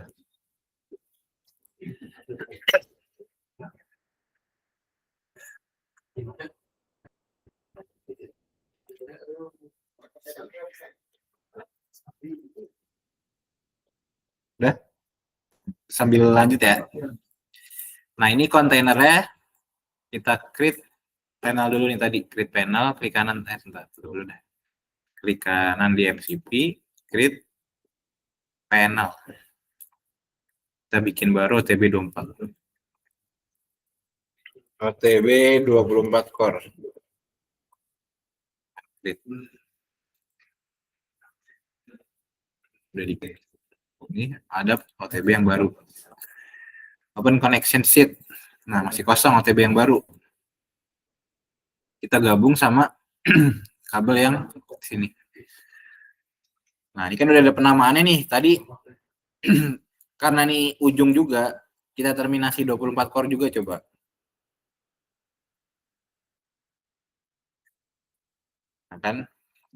[SPEAKER 1] Udah? Sambil lanjut ya. Nah, ini kontainernya kita create panel dulu nih tadi. Create panel, klik kanan. Sebentar, dulu deh. Klik kanan di MCP, create panel. Kita bikin baru OTB 24. OTB 24 core. Udah di ini ada OTB yang baru. Open connection sheet. Nah, masih kosong OTB yang baru. Kita gabung sama kabel yang sini. Nah, ini kan udah ada penamaannya nih. Tadi karena nih ujung juga, kita terminasi 24 core juga coba. Nah, kan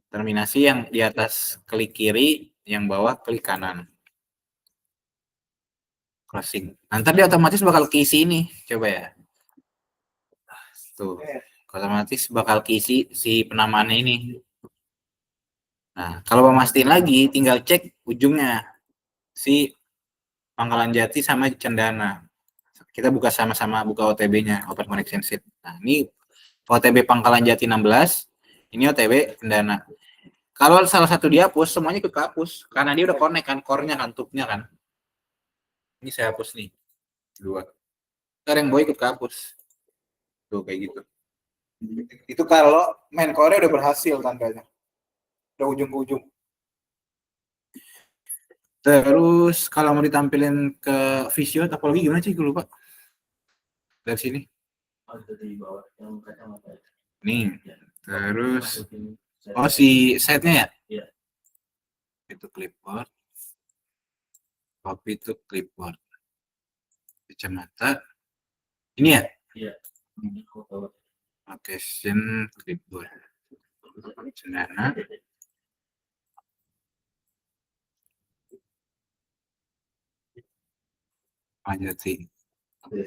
[SPEAKER 1] terminasi yang di atas klik kiri, yang bawah klik kanan. Closing. Nanti dia otomatis bakal keisi ini, coba ya. Tuh, otomatis bakal keisi si penamaannya ini. Nah, kalau mau mastiin lagi, tinggal cek ujungnya si Pangkalan Jati sama Cendana. Kita buka sama-sama, buka OTB-nya, Open Connection Sheet. Nah, ini OTB Pangkalan Jati 16, ini OTB Cendana. Kalau salah satu dihapus, semuanya ikut kehapus. Karena dia udah connect kan, core-nya kan, tube-nya kan. Ini saya hapus nih, 2. Ntar yang boy ikut kehapus. Tuh, kayak gitu. Itu kalau main core udah berhasil tandanya. Udah ujung ke ujung. Terus kalau mau ditampilin ke visio topologi gimana sih? Gue lupa. Dari sini. Nih. Terus oh si setnya ya? Itu clipboard. Copy itu clipboard. Kacamata. Ini ya? Iya. Location clipboard. Cendana. Anjati. Oke.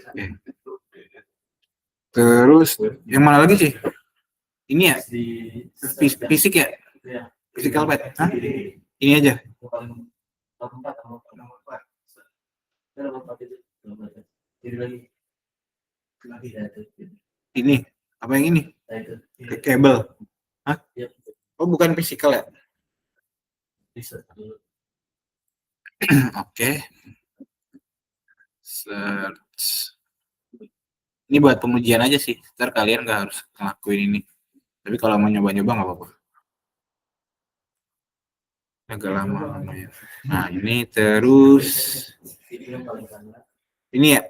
[SPEAKER 1] Terus yang mana lagi sih? Ini ya? Fisik ya? Physical pet? Hah? Ini aja? Ini? Apa yang ini? Cable? Hah? Oh, bukan physical ya? Oke. Search. Ini buat pengujian aja sih. Ntar kalian nggak harus ngelakuin ini. Tapi kalau mau nyoba-nyoba nggak apa-apa. Agak lama lumayan. Nah, ini terus ini ya.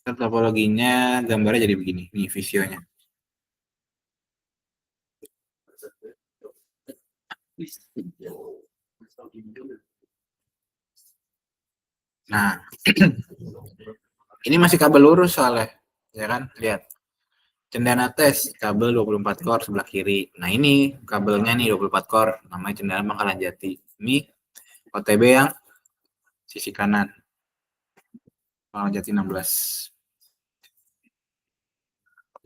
[SPEAKER 1] Topologinya gambarnya jadi begini. Nih visionya. Nah, ini masih kabel lurus soalnya. Ya kan? Lihat. Cendana tes kabel 24 core sebelah kiri. Nah, ini kabelnya nih 24 core, namanya Cendana Pangkalan Jati. Ini OTB yang sisi kanan. Pangkalan Jati 16.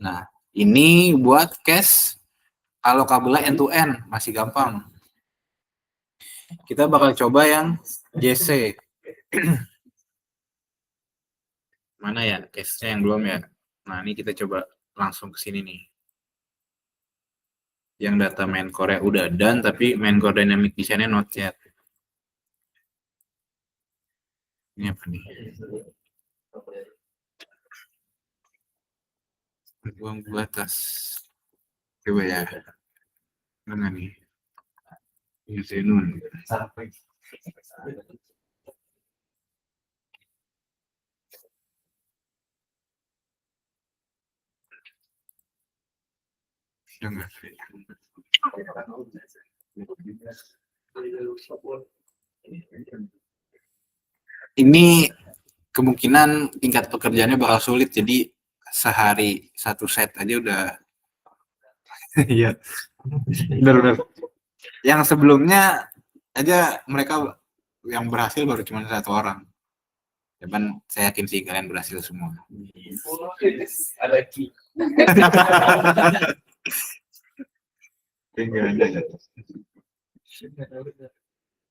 [SPEAKER 1] Nah, ini buat case kalau kabelnya end to end masih gampang. Kita bakal coba yang JC. Mana ya case-nya yang belum ya? Nah, ini kita coba langsung ke sini nih. Yang data main core udah done, tapi main core dynamic design-nya not yet. Ini apa nih? Buang batas. Coba ya. Mana nih? Zenun. Ini kemungkinan tingkat pekerjaannya bakal sulit, jadi sehari satu set aja udah. Iya, benar-benar. Yang sebelumnya aja mereka yang berhasil baru cuma satu orang. Cuman saya yakin sih kalian berhasil semua. Ada ki. Enggak ada.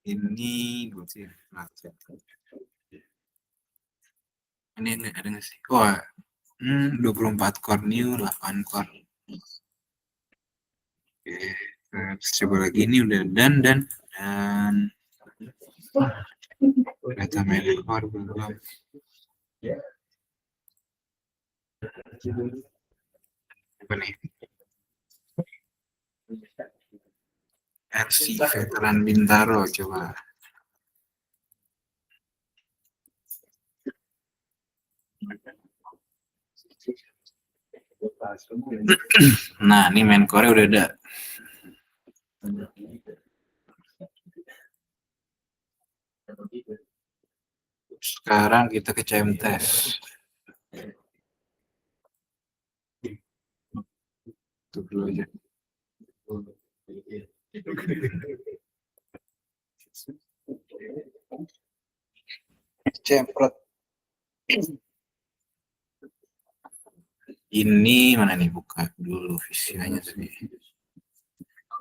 [SPEAKER 1] Ini gue sih ini ada nggak sih? Wah, 24 core new, 8 core. Oke, terus coba lagi ini udah dan data main core belum. Apa nih? RC Veteran Bintaro coba. Nah, ini main core udah ada. Sekarang kita ke CMTes. Itu dulu aja. Cemprot. Ini mana nih, buka dulu visinya sih.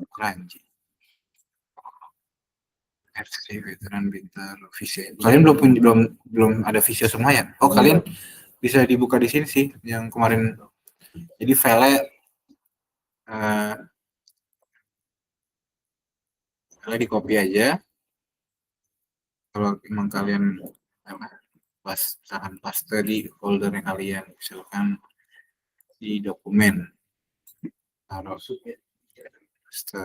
[SPEAKER 1] Kranji. RC Veteran Bintaro Visio. Kalian belum ada Visio semua ya? Oh, kalian bisa dibuka di sini sih yang kemarin. Jadi file di copy aja. Kalau emang kalian paste di foldernya kalian, misalkan di dokumen, taruh paste.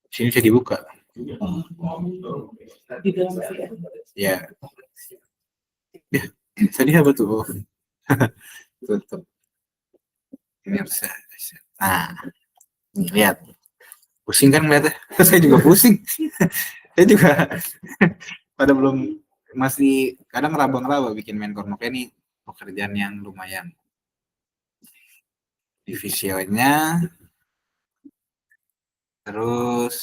[SPEAKER 1] Sini bisa dibuka. Ya. Ya, tadi apa tuh? Tutup. Ini harus. Nah, lihat. Pusing kan ngeliatnya? Saya juga pusing. Saya juga pada belum, masih kadang raba-raba bikin main core. Makanya ini pekerjaan yang lumayan. Divisionya terus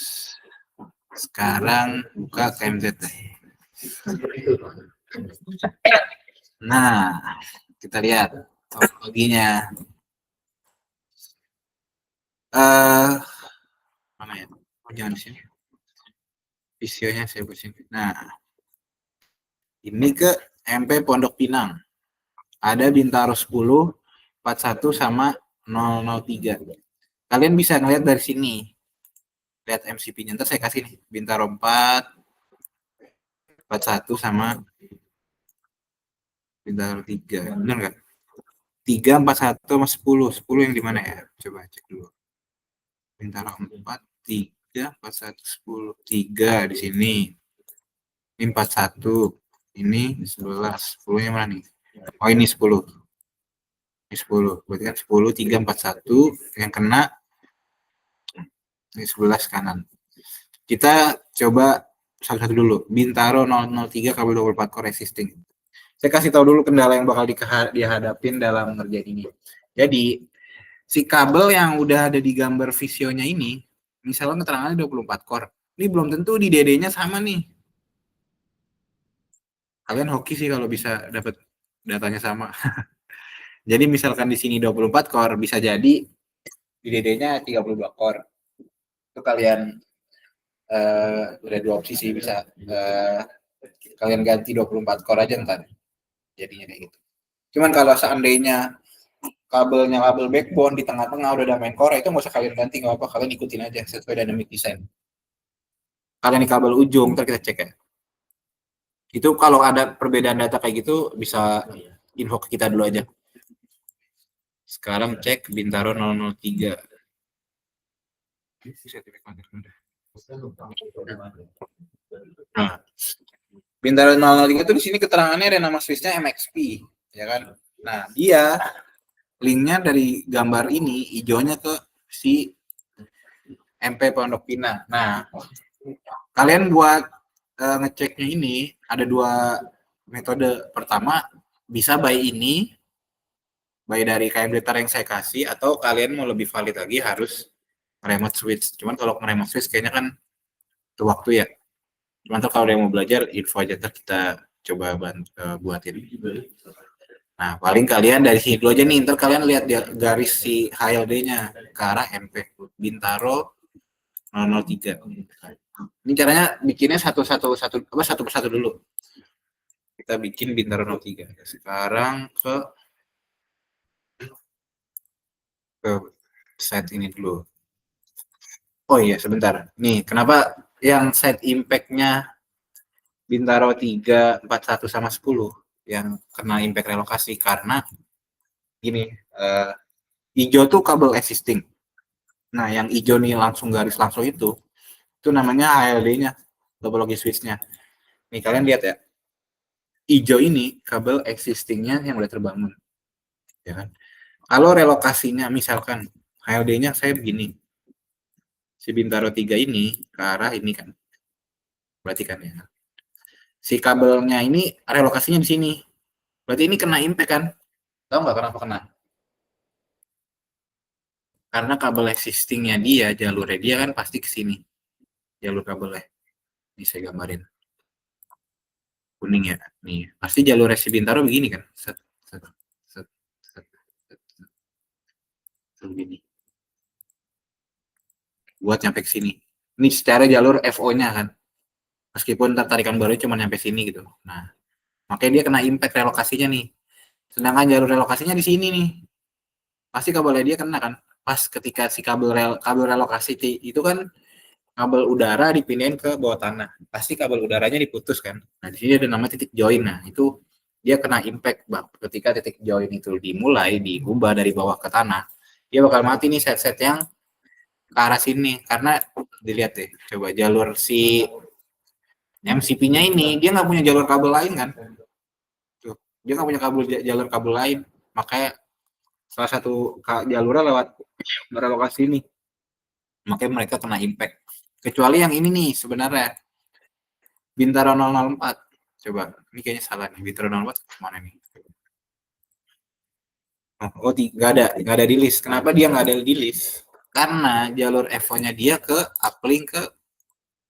[SPEAKER 1] Sekarang buka KMZ. Nah, kita lihat topologinya. Mana ya? Oh, jangan di sini. Visionya saya buat sini. Nah, ini ke MP Pondok Pinang. Ada Bintaro 10, 41 sama 003. Kalian bisa ngeliat dari sini. Lihat MCP-nya. Ntar saya kasih nih. Bintaro 4, 41 sama Bintaro 3. Benar nggak? 3, 41 sama 10. 10 yang di mana ya? Coba cek dulu. Bintaro 4, 3, 41, 10. 3 di sini. Ini 41. Ini 11. 10-nya mana nih? Oh, ini 10. Ini 10. Berarti kan 10, 3, 41. Yang kena ini 11 kanan. Kita coba satu-satu dulu. Bintaro 003 kabel 24 core existing. Saya kasih tahu dulu kendala yang bakal dihadapin dalam ngerjain ini. Jadi, si kabel yang udah ada di gambar visionya ini, misalnya keterangannya 24 core. Ini belum tentu di DD-nya sama nih. Kalian hoki sih kalau bisa dapat datanya sama. Jadi misalkan di sini 24 core, bisa jadi di DD-nya 32 core. Itu kalian ada dua opsi sih, bisa kalian ganti 24 core aja ntar. Jadinya kayak gitu. Cuman kalau seandainya kabelnya kabel backbone di tengah-tengah udah ada main core, itu nggak usah kalian ganti, nggak apa, kalian ikutin aja sesuai dynamic design. Kalian di kabel ujung, ntar kita cek ya. Itu kalau ada perbedaan data kayak gitu, bisa info ke kita dulu aja. Sekarang cek Bintaro 003. Nah, Bintaro 003 itu di sini keterangannya ada nama switchnya MXP, ya kan? Nah, dia linknya dari gambar ini hijaunya ke si MP Pondok Pinang. Nah, kalian buat ngeceknya ini ada dua metode. Pertama, bisa by ini, by dari KM Blitar yang saya kasih, atau kalian mau lebih valid lagi harus remote switch. Cuman kalau remote switch kayaknya kan itu waktu ya. Cuman kalau ada yang mau belajar, info aja ntar kita coba buatin. Nah, paling kalian dari sini dulu aja nih, ntar kalian lihat garis si HLD-nya ke arah MP Bintaro 003. Ini caranya bikinnya satu persatu dulu. Kita bikin Bintaro 03. Sekarang ke set ini dulu. Oh iya, sebentar. Nih, kenapa yang set impact-nya Bintaro 3, 41 sama 10 yang kena impact relokasi? Karena gini, hijau tuh kabel existing. Nah, yang hijau nih langsung garis langsung itu namanya HLD-nya, topologi switch-nya. Nih, kalian lihat ya. Hijau ini kabel existing-nya yang udah terbangun. Ya kan? Kalau relokasinya misalkan HLD-nya saya begini. Si Bintaro 3 ini ke arah ini kan. Berarti kan ya. Si kabelnya ini relokasinya di sini. Berarti ini kena impact kan? Tahu nggak kenapa kena? Karena kabel existingnya dia, jalurnya dia kan pasti ke sini. Jalur kabelnya. Ini saya gambarin. Kuning ya. Nih, pasti jalur si Bintaro begini kan? Set, set, set, set, set, set. Begini. Buat nyampe ke sini. Ini secara jalur FO-nya kan. Meskipun tarikan baru cuma nyampe sini gitu. Nah, makanya dia kena impact relokasinya nih. Sedangkan jalur relokasinya di sini nih. Pasti kabelnya dia kena kan. Pas ketika si kabel relokasi itu kan kabel udara dipindahin ke bawah tanah. Pasti kabel udaranya diputus kan. Nah, di sini ada nama titik join. Nah, itu dia kena impact ketika titik join itu dimulai diubah dari bawah ke tanah. Dia bakal mati nih set-set yang ke arah sini karena dilihat deh, coba jalur si MCP-nya ini dia nggak punya jalur kabel lain kan. Tuh, dia nggak punya jalur kabel lain, makanya salah satu jalurnya lewat relokasi ini, makanya mereka kena impact. Kecuali yang ini nih sebenarnya Bintaro 004. Coba, ini kayaknya salah nih. Bintaro 004 mana nih? Oh, nggak ada di list. Kenapa dia nggak ada di list? Karena jalur FO-nya dia ke uplink ke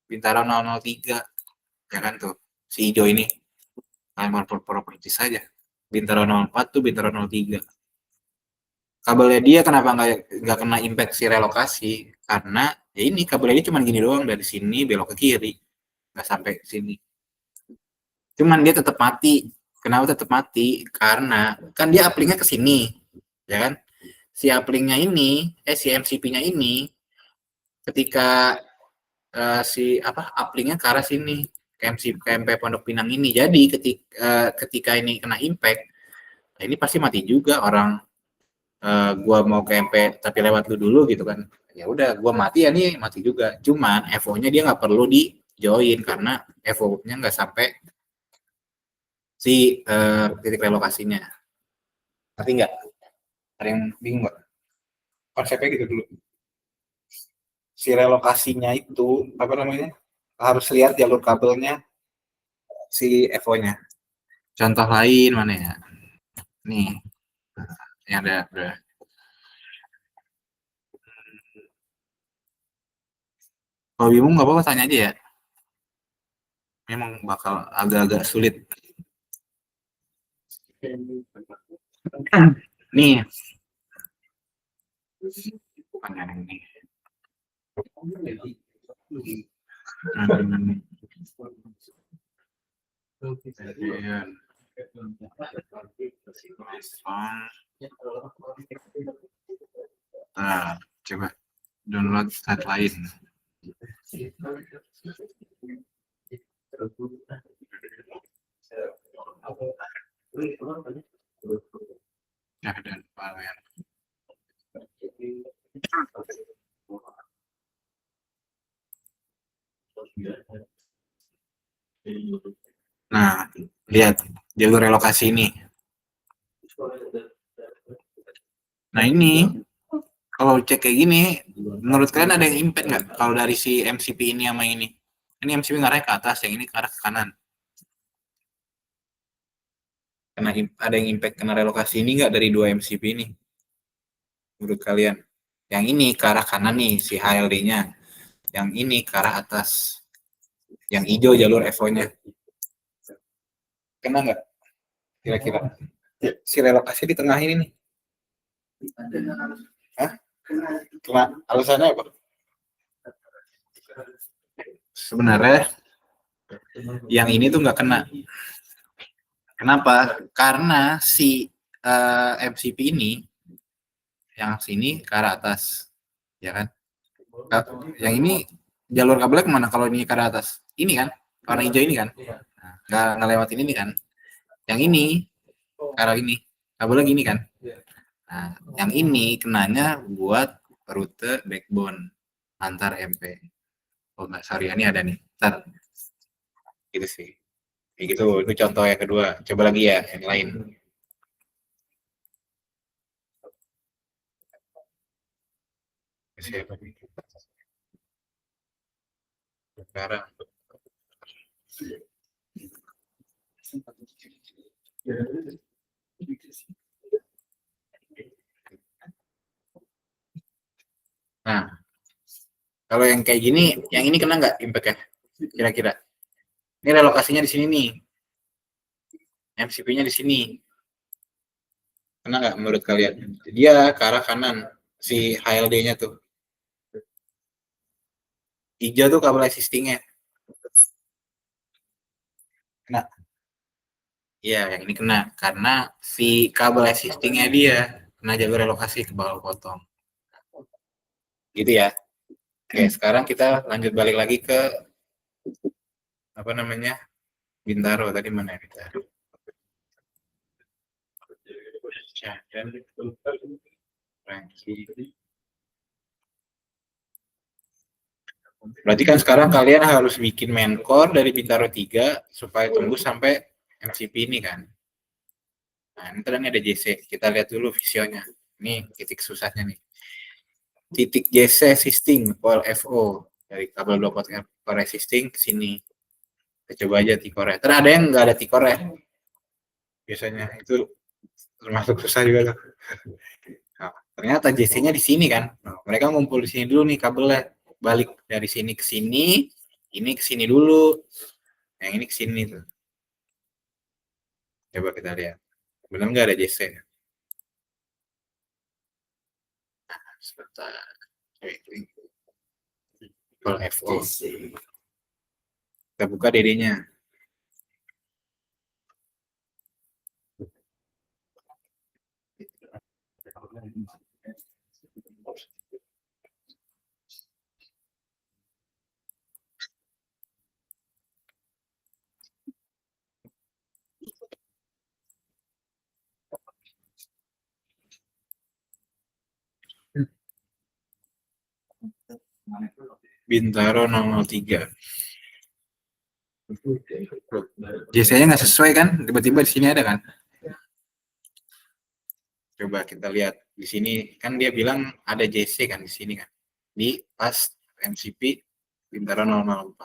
[SPEAKER 1] Bintaro 003, ya kan tuh, si hijau ini. Lemon property saja. Bintaro 04 tuh Bintaro 03. Kabelnya dia kenapa nggak kena impact si relokasi? Karena ya ini kabelnya dia cuma gini doang, dari sini belok ke kiri, nggak sampai sini. Cuman dia tetap mati. Kenapa tetap mati? Karena kan dia uplink-nya ke sini, ya kan? Si uplink-nya ini, si MCP-nya ini, ketika si apa uplink-nya ke arah sini, ke MP Pondok Pinang ini. Jadi ketika ini kena impact, nah ini pasti mati juga orang. Gua mau ke MP tapi lewat lu dulu gitu kan, ya udah gua mati ya nih, mati juga. Cuman FO-nya dia nggak perlu di join karena FO-nya nggak sampai si titik relokasinya. Tapi nggak ada yang bingung nggak konsepnya gitu dulu. Si relokasinya itu apa namanya, harus lihat jalur kabelnya si FO-nya. Contoh lain mana ya, nih yang ada udah. Kalau bingung nggak apa-apa, tanya aja ya, memang bakal agak-agak sulit. Nih, bukan yang ini. Nah, coba download site lain. Ya, dan varian. Nah, lihat jalur relokasi ini. Nah ini, kalau cek kayak gini, menurut kalian ada yang impact nggak kalau dari si MCP ini sama ini? Ini MCP ngarahnya ke atas, yang ini ke arah ke kanan. Karena ada yang impact kena relokasi ini nggak dari dua MCP ini? Menurut kalian? Yang ini ke arah kanan nih, si HLD-nya. Yang ini ke arah atas. Yang hijau jalur FO-nya. Kena nggak? Kira-kira. Si relokasi di tengah ini nih. Hah? Kena alasannya apa? Sebenarnya yang ini tuh nggak kena. Kenapa? Karena si MCP ini yang sini ke arah atas, ya kan? Yang ini jalur kabelnya kemana kalau ini ke arah atas? Ini kan, warna hijau ini kan? Nah, nggak lewatin ini kan? Yang ini ke arah ini, kabelnya gini kan? Nah, yang ini kenanya buat rute backbone antar MP. Oh nggak, sorry, ini ada nih. Ntar, gitu sih. Kayak gitu, itu contoh yang kedua. Coba lagi ya, yang lain. Siapa nih? Sekarang. Nah, kalau yang kayak gini, yang ini kena nggak impact-nya? Kira-kira. Ini relokasinya di sini nih. MCP-nya di sini. Kena nggak menurut kalian? Dia ke arah kanan, si HLD-nya tuh. Hijau tuh kabel existing-nya. Kena. Iya, yang ini kena. Karena si kabel existing-nya dia kena jalur relokasi ke bawah potong. Gitu ya. Oke, sekarang kita lanjut balik lagi ke apa namanya, Bintaro. Tadi mana ya Bintaro? Berarti kan sekarang kalian harus bikin main core dari Bintaro 3 supaya tembus sampai MCP ini kan. Nah, ini tadi ada JC. Kita lihat dulu visionya. Ini titik susahnya nih. Titik JC existing pole FO dari kabel 2 port core existing ke sini. Kita coba aja T-core. Terus ada yang nggak ada T-core. Biasanya itu termasuk susah juga tuh. Nah, ternyata JC-nya di sini kan. Nah, mereka ngumpul di sini dulu nih kabelnya. Balik dari sini ke sini, Ini ke sini dulu. Yang ini ke sini tuh. Coba kita lihat. Benar nggak ada JC? Sebentar. Kalau FO. Kita buka DD-nya. Bintaro 003. JC-nya nggak sesuai kan? Tiba-tiba di sini ada kan? Coba kita lihat di sini kan dia bilang ada JC kan di sini kan. Di pas MCP Bintaro 004.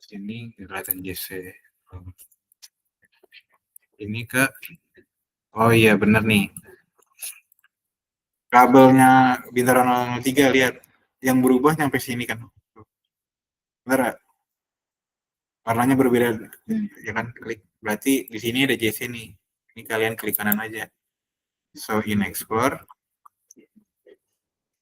[SPEAKER 1] Sini kelihatan JC. Ini ke oh iya bener nih. Kabelnya Bintaro 003 lihat yang berubah sampai sini kan. Bener gak? Warnanya berbeda ya kan, klik. Berarti di sini ada JC nih. Ini kalian klik kanan aja. So in Explore.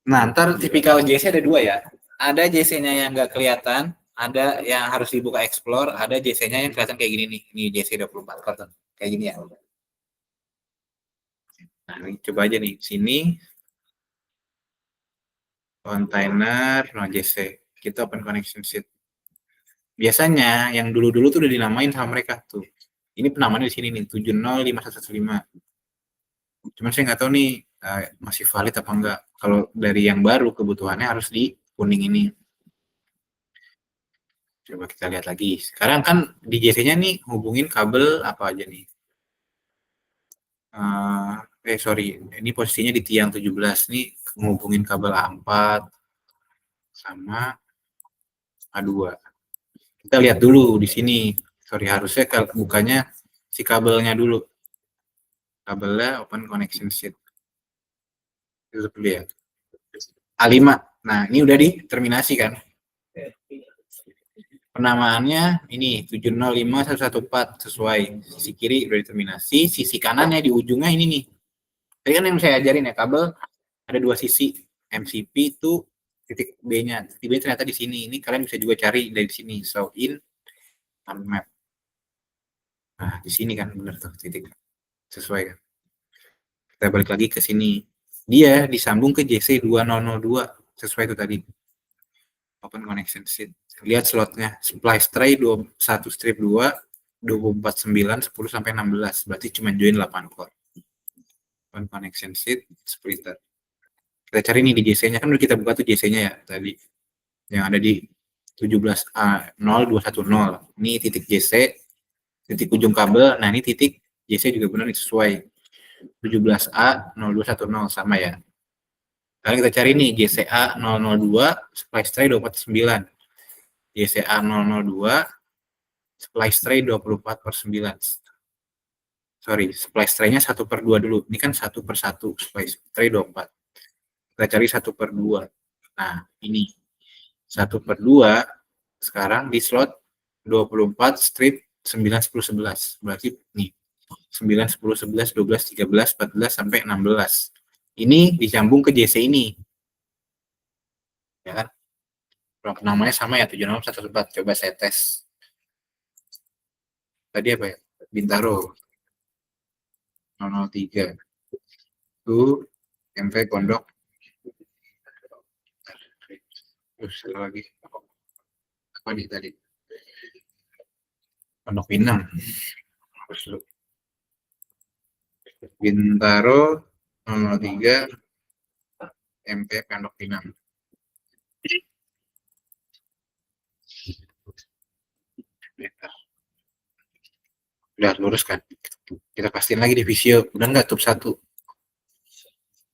[SPEAKER 1] Nah, ntar tipikal JC ada dua ya. Ada JC-nya yang nggak kelihatan, ada yang harus dibuka Explore, ada JC-nya yang kelihatan kayak gini nih. Ini JC 24 karton. Kayak gini ya. Nah, ini coba aja nih. Sini container no JC. Kita open connection sheet. Biasanya yang dulu-dulu tuh udah dinamain sama mereka tuh. Ini penamaannya di sini nih, 705115. Cuman saya nggak tahu nih masih valid apa enggak. Kalau dari yang baru kebutuhannya harus di kuning ini. Coba kita lihat lagi. Sekarang kan di JC-nya nih hubungin kabel apa aja nih. Sorry, ini posisinya di tiang 17 nih menghubungin kabel A4 sama A2. Kita lihat dulu di sini. Sorry, harusnya kalau bukanya si kabelnya dulu. Kabelnya open connection sheet. Itu dulu ya. A5. Nah, ini udah diterminasi kan. Penamaannya ini 705114 sesuai. Sisi kiri udah determinasi, sisi kanannya di ujungnya ini nih. Tadi kan yang saya ajarin ya, kabel ada dua sisi. MCP itu titik B-nya. Titik B ternyata di sini. Ini kalian bisa juga cari dari sini. So in map. Nah, di sini kan benar tuh titik. Sesuai kan. Kita balik lagi ke sini. Dia disambung ke JC 2002 sesuai itu tadi. Open connection sheet. Lihat slotnya. Supply tray 1 strip 2, 24, 9, 10 sampai 16. Berarti cuma join 8 core. Open connection sheet, splitter. Kita cari nih di JC-nya. Kan udah kita buka tuh JC-nya ya tadi. Yang ada di 17A0210. Ini titik JC, titik ujung kabel. Nah ini titik JC juga benar sesuai. 17A0210 sama ya. Sekarang kita cari nih JCA 002 splice tray 249. JCA 002 splice tray 24/9. Sorry, splice tray-nya 1/2 dulu. Ini kan 1/1 splice tray 24. Kita cari 1/2. Nah, ini 1/2 sekarang di slot 24 strip 9, 10, 11. Berarti nih 9, 10, 11, 12, 13, 14 sampai 16. Ini disambung ke JC ini. Ya kan? Namanya sama ya 76114. Coba saya tes. Tadi apa ya? Bintaro 003. Itu MP Pondok. Terus lagi. Apa nih tadi? Pondok Pinang. Bintaro 003 MP Pondok Pinang. Udah lurus kan? Kita pastiin lagi di visio. Udah nggak tub 1.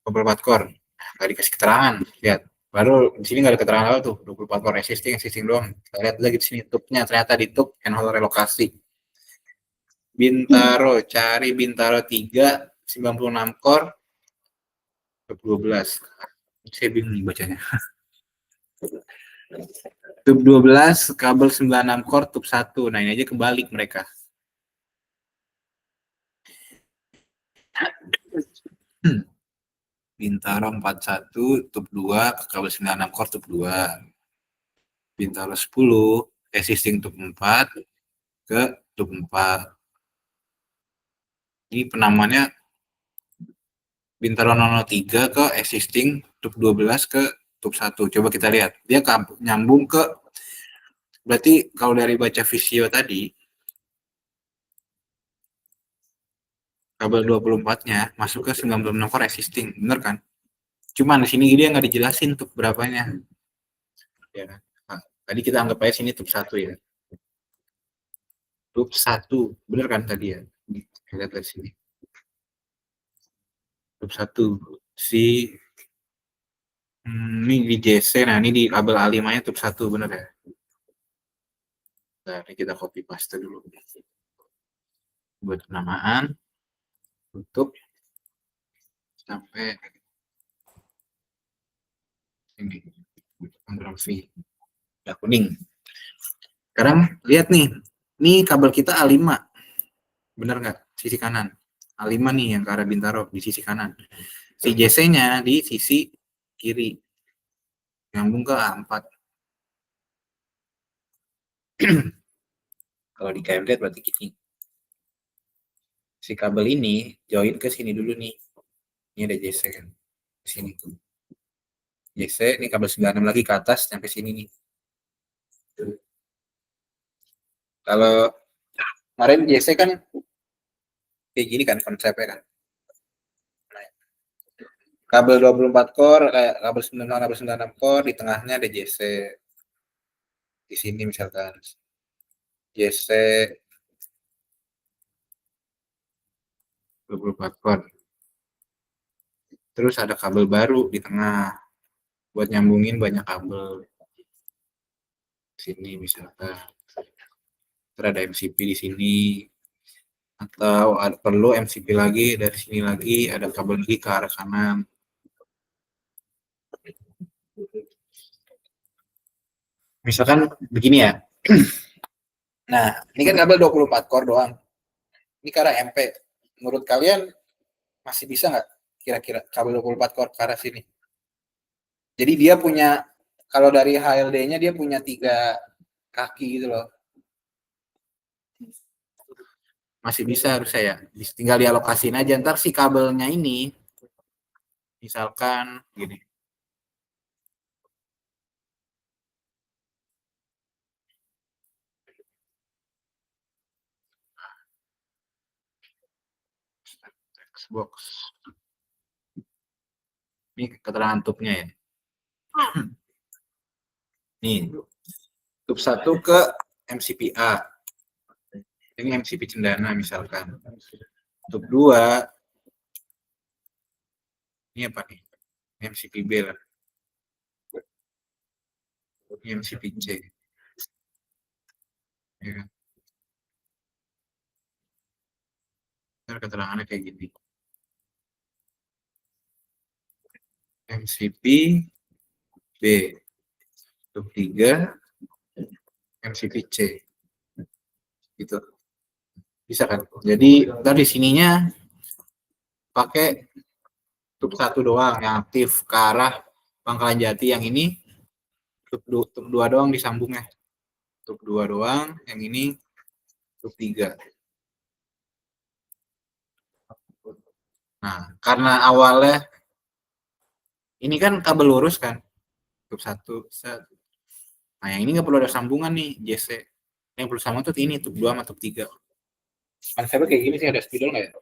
[SPEAKER 1] Beberapa core. Nggak dikasih keterangan. Lihat. Baru di sini nggak ada keterangan apa tuh. 24 core existing doang. Kita lihat lagi di sini tubnya. Ternyata di tub handheld relokasi. Bintaro. Cari Bintaro 3. 96 core. 12. Saya bingung nih bacanya. Tub 12, kabel 96 core, tub 1. Nah, ini aja kebalik mereka. Bintaro 41, tub 2, kabel 96 core, tub 2. Bintaro 10, existing tub 4, ke tub 4. Ini penamannya Bintaro 003 ke existing tub 12 ke tub 1. Coba kita lihat. Dia nyambung ke, berarti kalau dari baca visio tadi, kabel 24-nya masuk ke 96 core existing, bener kan? Cuman di sini dia nggak dijelasin tub berapanya. Ya. Nah, tadi kita anggap aja sini tub 1 ya. Tub 1, bener kan tadi ya? Lihat dari sini. Tub 1. Ini di JC, nah ini di kabel A5-nya tub 1, bener ya? Nah, ini kita copy paste dulu. Buat penamaan, tutup, sampai ini, Ctrl V. Ya, kuning. Sekarang lihat nih, ini kabel kita A5, bener nggak? Sisi kanan. A5 nih yang ke arah Bintaro, di sisi kanan. Si JC-nya di sisi kiri. Nyambung ke A4. Kalau di KMD berarti gini. Si kabel ini join ke sini dulu nih. Ini ada JC kan. Sini tuh. JC, ini kabel 96 lagi ke atas sampai sini nih. Kalau kemarin JC kan kayak gini kan konsepnya kan. Kabel 24 core, kayak kabel 96 core, di tengahnya ada JC. Di sini misalkan JC 24 core. Terus ada kabel baru di tengah buat nyambungin banyak kabel. Sini misalkan. Terus ada MCP di sini. Atau perlu MCP lagi dari sini lagi, ada kabel lagi ke arah kanan. Misalkan begini ya. Nah, ini kan kabel 24 core doang. Ini ke arah MP. Menurut kalian masih bisa nggak kira-kira kabel 24 core ke arah sini? Jadi dia punya, kalau dari HLD-nya dia punya 3 kaki gitu loh. Masih bisa harus saya. Tinggal dialokasiin aja. Ntar si kabelnya ini, misalkan gini. Xbox. Ini keterangan tubnya ya. Nih, tub 1 ke MCPA. Ini MCP Cendana misalkan. Tub 2, ini apa nih? MCPB lah. Ini MCPC. Ya. Ntar keterangannya kayak gini. MCP B. Tub 3, MCPC. Gitu. Bisa kan? Jadi dari sininya pakai tub 1 doang yang aktif ke arah Pangkalan Jati, yang ini tub 2 doang disambungnya. Tub 2 doang, yang ini tub 3. Nah, karena awalnya ini kan kabel lurus kan, tub 1. Nah, yang ini nggak perlu ada sambungan nih, JC. Yang perlu sambungan tuh ini, tub 2 sama tub 3. Konsepnya kayak gini sih, ada spidol nggak ya?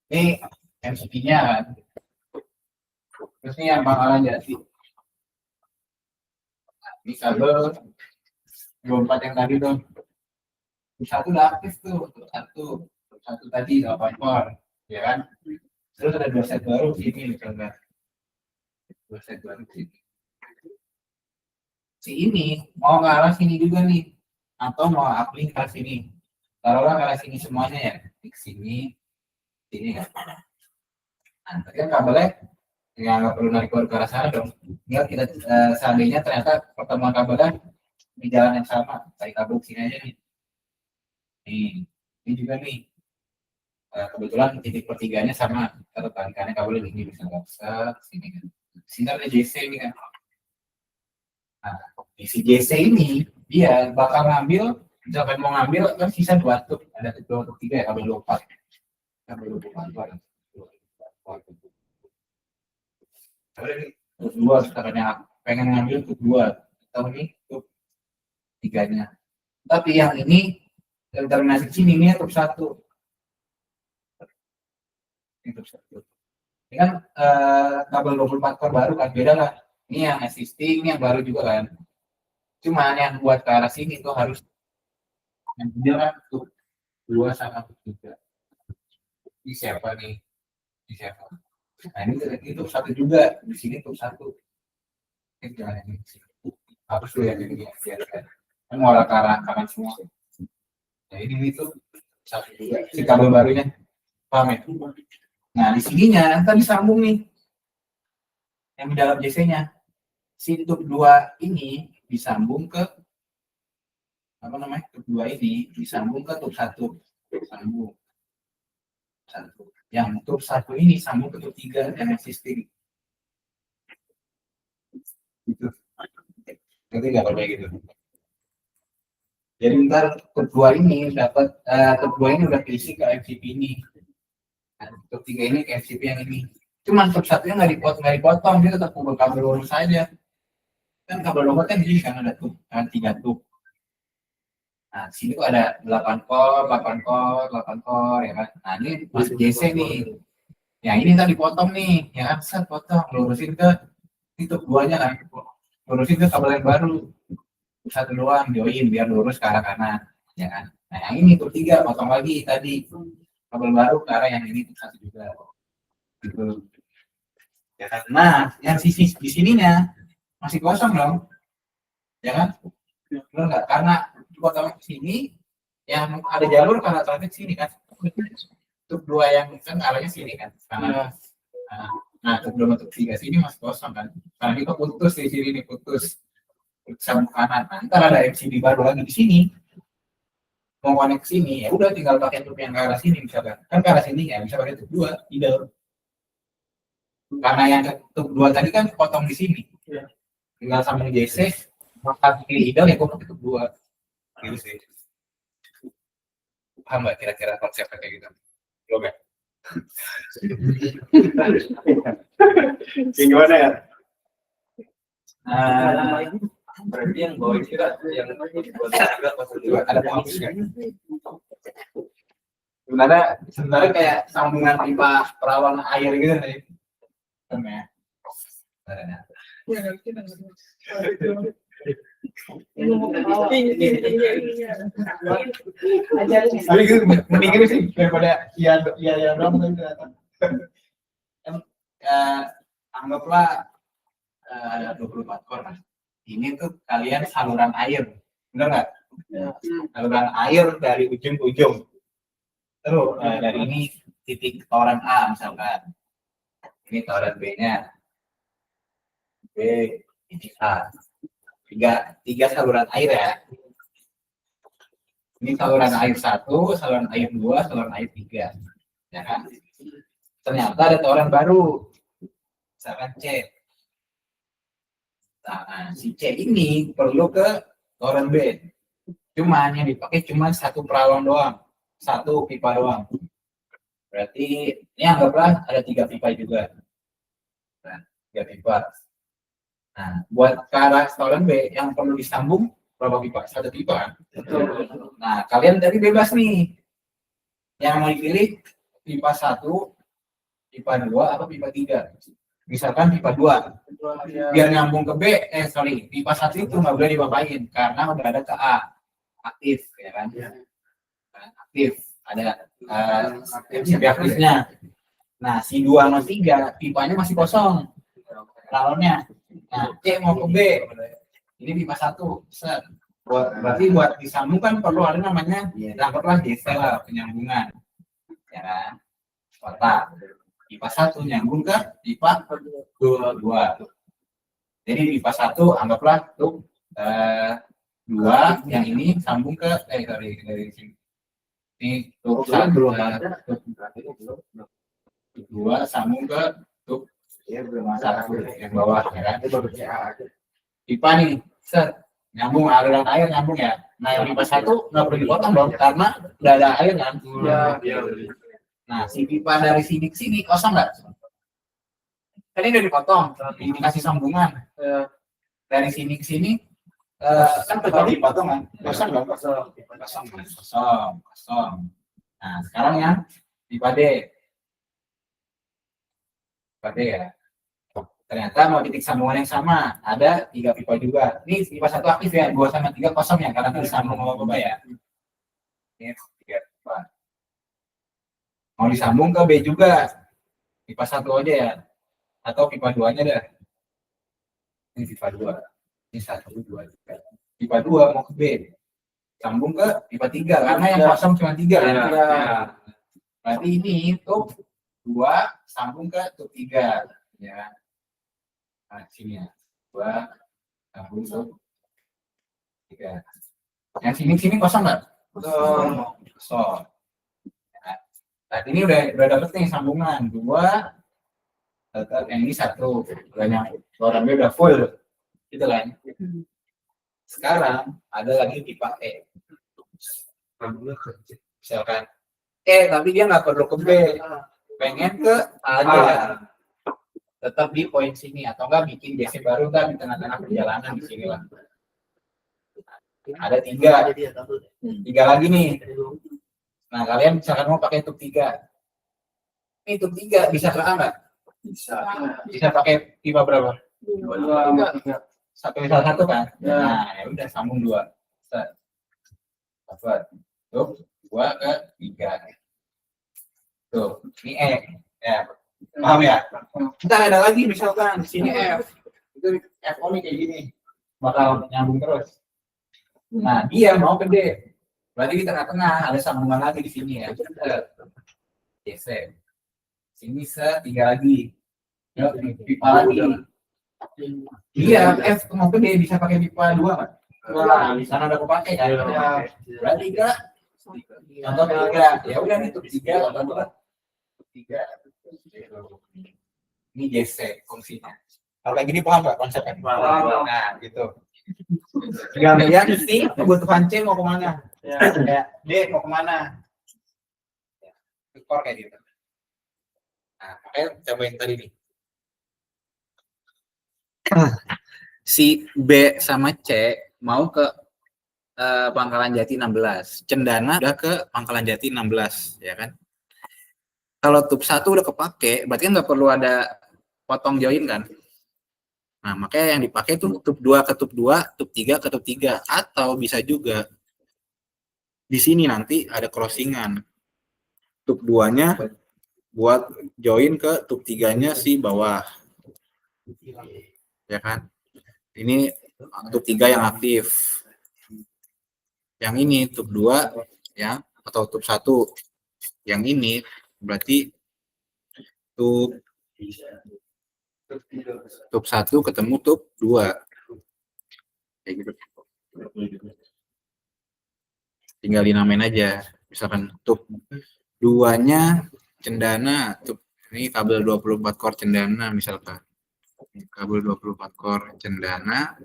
[SPEAKER 1] Ini MCP-nya. Terus ini yang Pangkalan Jati. Ini kabel 24 yang tadi dong. Tub 1 udah aktif tuh, tub 1 tadi 8 core, ya kan? Terus ada 2 set baru sini misalnya. 2 set baru sini. Si ini mau ke arah sini juga nih, atau mau uplink ke sini. taruhlah ke arah sini semuanya ya, di sini kan. Nah, tapi kan kabelnya nggak perlu narik keluar ke arah sana dong. Tinggal kita seandainya ternyata pertemuan kabelnya di jalan yang sama, tarik kabel sini aja nih. Ini juga nih. Kebetulan titik pertiganya sama, atau tarikannya kabel ini misalnya sini kan. Sini ada JC ini kan. Nah, di si JC ini dia bakal ngambil, misalkan mau ngambil kan sisa 2 tuk, ada 2 tuk 3 ya, kabel 24. Kabel 24. Tuk 2 sekarangnya pengen ngambil tuk 2, atau ini tuk 3-nya. Tapi yang ini terminasi sini ini tuk 1. Ini kan kabel 24 core baru kan, beda lah. Ini yang existing, ini yang baru juga kan. Cuman yang buat ke arah sini tuh harus yang dia kan tuh 2 sama 3. Ini siapa nih? Ini siapa? Nah ini tuh 1 juga, di sini tuh 1. Ini jangan ini harus tuh yang ini biar kan mau arah ke arah kanan semua. Nah ini tuh 1 juga, si kabel barunya, paham ya? Nah di sininya ntar disambung nih yang di dalam JC-nya. Si tuk 2 ini disambung ke apa namanya? Tuk 2 ini disambung ke tuk 1. Sambung 1. Yang tuk 1 ini sambung ke tuk 3 yang existing. Gitu. Nanti nggak kayak gitu. Jadi ntar tuk 2 ini dapat tuk 2 ini udah keisi ke FCP ini. Nah, tuk 3 ini ke FCP yang ini. Cuman tuk 1-nya nggak dipotong, dia tetap kabel lurus saja. Kan kabel lompat kan jadi kan ada tuh kan 3 tuk. Nah sini tuh ada 8 core ya kan. Nah ini masuk JC nih. Yang ini tadi potong nih, ya kan? Set potong, lurusin ke tuk 2-nya kan. Lurusin ke kabel yang baru. 1 doang join biar lurus ke arah kanan, ya kan. Nah yang ini tuk 3 potong lagi tadi kabel baru ke arah yang ini tuk 1 juga. Gitu. Ya kan. Nah yang sisi di sininya masih kosong dong, ya kan? Benar nggak? Karena potong ke sini, yang ada jalur karena traffic sini kan. Tuk 2 yang kan arahnya sini kan, karena nah tuk 2 tuk 3 sini masih kosong kan. Karena kita putus di sini nih, putus sama kanan. Nah, ntar ada MCB baru lagi di sini. Mau connect sini, ya udah tinggal pakai tuk yang ke arah sini misalkan. Kan ke arah sini ya bisa pakai tuk 2 idle. Karena yang tuk 2 tadi kan potong di sini. Ya. Tinggal sambung JC, maka pilih idle ya gue pakai tuk 2. Gitu sih. Paham nggak kira-kira konsepnya kayak gitu? Belum ya? Gimana ya? Berarti yang bawah itu yang juga ada penghapus kan? Sebenarnya kayak sambungan pipa perawan air gitu nih. Ya. Tapi gitu mending sih daripada iya dong anggaplah ada 24 core. Ini tuh kalian saluran air, benar nggak? Saluran air dari ujung ke ujung. Terus dari ini titik toren A misalkan, ini toren B-nya, B titik A. Tiga saluran air ya. Ini saluran air 1, saluran air 2, saluran air 3. Ya kan? Ternyata ada toren baru. Misalkan C. Nah, si C ini perlu ke toren B. Cuman yang dipakai cuma 1 perawan doang. 1 pipa doang. Berarti ini anggaplah ada 3 pipa juga. Nah, 3 pipa. Nah, buat ke arah toren B yang perlu disambung berapa pipa? 1 pipa. Nah, kalian tadi bebas nih. Yang mau dipilih pipa 1, pipa 2, atau pipa 3. Misalkan pipa 2. Biar nyambung ke B, pipa 1 itu nggak boleh dipapain karena udah ada ke A. Aktif, ya kan? Aktif. Ada MCB aktifnya. Nah, si 2 sama 3, pipanya masih kosong. Lalonnya. Nah, C mau ke B. Ini pipa 1. Set. Berarti buat disambung kan perlu ada namanya, anggaplah JC lah, penyambungan, ya kan? Kotak. IPA 1 nyambung ke IPA 2. Jadi di IPA 1 anggaplah tuh 2 yang ini sambung ke dari sini. Ini tuh 1 2 sambung ke tuh 1 yang bawah, ya kan? IPA nih, set nyambung aliran air nyambung ya. Nah yang pipa 1 nggak perlu dipotong dong karena udah ada air kan. Nah si pipa dari sini ke sini kosong nggak? Tadi udah dipotong, dikasih sambungan dari sini ke sini kan terjadi dipotong kan? Kosong nggak? Kosong. Nah sekarang yang pipa D ya. Ternyata mau titik sambungan yang sama, ada 3 pipa juga. Ini pipa 1 aktif ya, 2 sama 3 kosong ya, karena disambung sama pipa ya. Ini 3 pipa. Mau disambung ke B juga, pipa 1 aja ya, atau pipa 2-nya dah. Ini pipa 2, ini 1, 2, 3. Pipa 2 mau ke B, sambung ke pipa 3, karena yang kosong cuma 3 kan. Berarti ini tuh 2 sambung ke tuh 3, ya. Nah, sini ya, 2 sambung tuh 3. Yang sini kosong nggak? Kosong. Nah, ini udah dapet nih sambungan 2, yang ini 1, dan yang orangnya udah full, gitu kan? Sekarang ada lagi pipa E. Misalkan tapi dia nggak perlu ke B, pengen ke A aja. Tetap di poin sini atau enggak bikin JC baru kan di tengah-tengah perjalanan di sini lah. Ada 3 lagi nih. Nah kalian misalkan mau pakai tub 3, ini tub 3 bisa ke A nggak? Bisa pakai pipa berapa? 2, 3. Salah satu kan? Nah ya udah sambung 2. Dapat tub 2 ke 3. Tuh ini E ya. Paham ya? Ntar ada lagi misalkan di sini F. Itu F kayak gini. Bakal nyambung terus. Nah, dia mau ke D. Berarti di tengah-tengah ada sambungan lagi di sini ya. JC. Sini 3 lagi. Pipa lagi. Iya, F mau ke D bisa pakai pipa 2 kan? Nah, di sana ada kepakai kan? Berarti enggak. Contoh 3. Ya udah nih tuh 3 contoh 3. Ini JC fungsinya. Kalau kayak gini paham nggak konsepnya? Nah, gitu. Tinggal lihat sih kebutuhan C mau kemana, ya D mau kemana, skor kayak gitu. Nah, makanya coba yang tadi nih. Si B sama C mau ke Pangkalan Jati 16, Cendana udah ke Pangkalan Jati 16, ya kan? Kalau tub 1 udah kepake, berarti kan nggak perlu ada potong join kan? Nah, makanya yang dipakai tuh tub 2 ke tub 2, tub 3 ke tub 3. Atau bisa juga di sini nanti ada crossingan. Tub 2-nya buat join ke tub 3-nya si bawah. Ya kan? Ini tub 3 yang aktif. Yang ini tub 2 ya, atau tub 1. Yang ini berarti tub 1 ketemu tub 2. Kayak gitu. Tinggal dinamain aja. Misalkan tub 2-nya Cendana, tub ini kabel 24 core Cendana misalkan. Kabel 24 core Cendana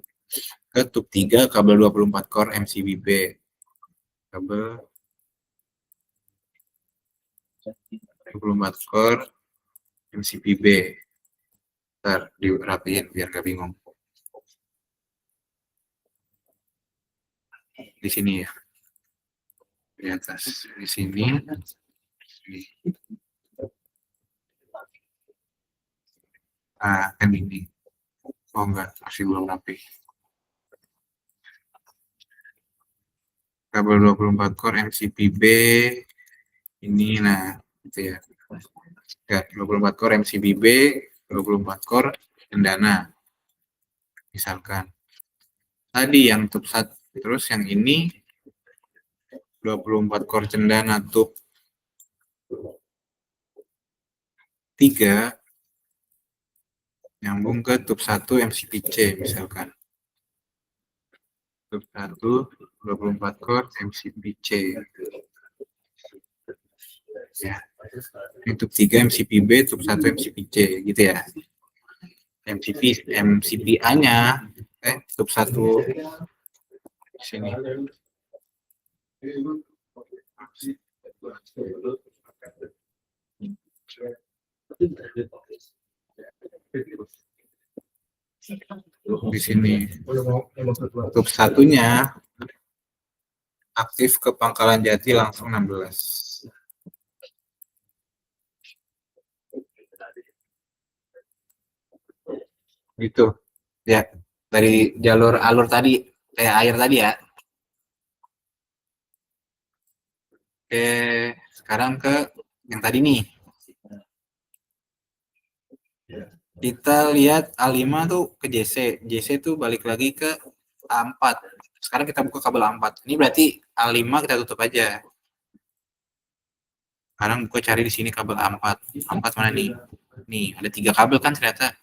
[SPEAKER 1] ke tub 3 kabel 24 core MCBB. Kabel 24 core MCBB. Ntar dirapiin biar gak bingung. Di sini ya. Di atas. Di sini. Kan ini. Oh enggak, masih belum rapi. Kabel 24 core MCBB. Ini nah, gitu ya. Ya, 24 core MCBB, 24 core Cendana. Misalkan. Tadi yang tub 1, Terus yang ini 24 core cendana tube 3 nyambung ke tube 1 MCPC misalkan. Tube 1 24 core MCPC. Ya. Ini tube 3 MCPB, tube 1 MCPC gitu ya. MCPA-nya tube 1 sini. Di sini tube satunya aktif ke Pangkalan Jati langsung 16. Gitu ya, dari jalur alur tadi kayak air tadi ya. Oke, sekarang ke yang tadi nih. Kita lihat A5 tuh ke JC. JC tuh balik lagi ke A4. Sekarang kita buka kabel A4. Ini berarti A5 kita tutup aja. Sekarang buka cari di sini kabel A4. A4 mana nih? Nih, ada 3 kabel kan ternyata.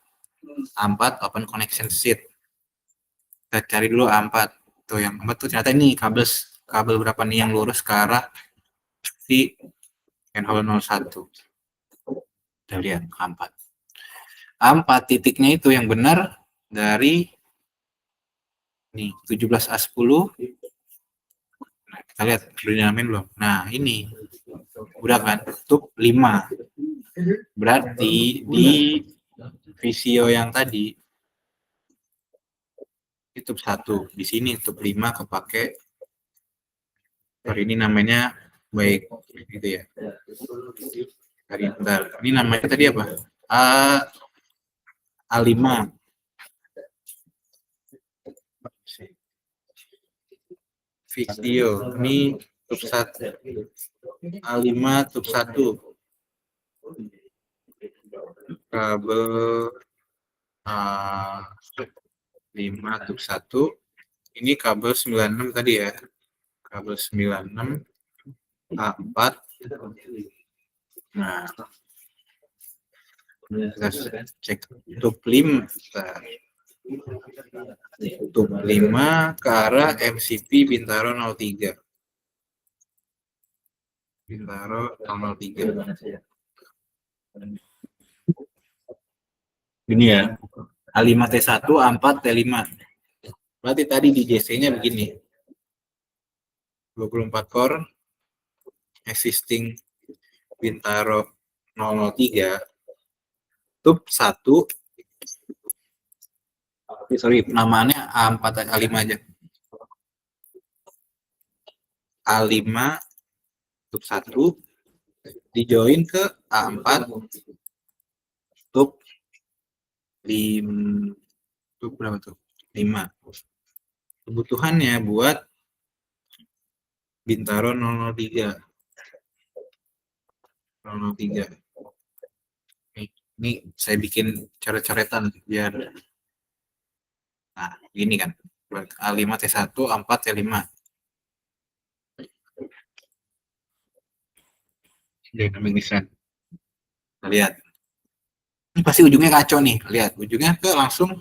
[SPEAKER 1] A4 open connection sheet. Kita cari dulu A4. Tuh yang A4 tuh ternyata ini kabel berapa nih yang lurus ke arah si pinhole 01. Kita lihat A4. A4 titiknya itu yang benar dari nih 17A10. Nah, kita lihat udah dinamain belum? Nah, ini udah kan tube 5. Berarti di visio yang tadi itu tube 1. Di sini tube 5 kepake. Ini namanya baik gitu ya. Bentar. Ini namanya tadi apa? A5. Video. Ini tube 1. A5 tube 1. Kabel 5 tube 1. Ini kabel 96 tadi ya. Kabel 96 A4. Nah, kita cek tube 5. Tube 5 ke arah MCP Bintaro 03. Bintaro 03. Ini ya. A5T1, A4, T5. Berarti tadi di JC-nya begini. 24 core existing Bintaro 003 tube 1. Sorry, namaannya A4 A5 aja. A5 tube 1 dijoin ke A4 tube 5. Tube berapa tuh? 5. Kebutuhannya buat Bintaro 003. 003. Ini saya bikin coret-coretan biar nah, gini kan. A5 T1, A4 T5. Dynamic design. Lihat. Ini pasti ujungnya kacau nih. Lihat, ujungnya ke langsung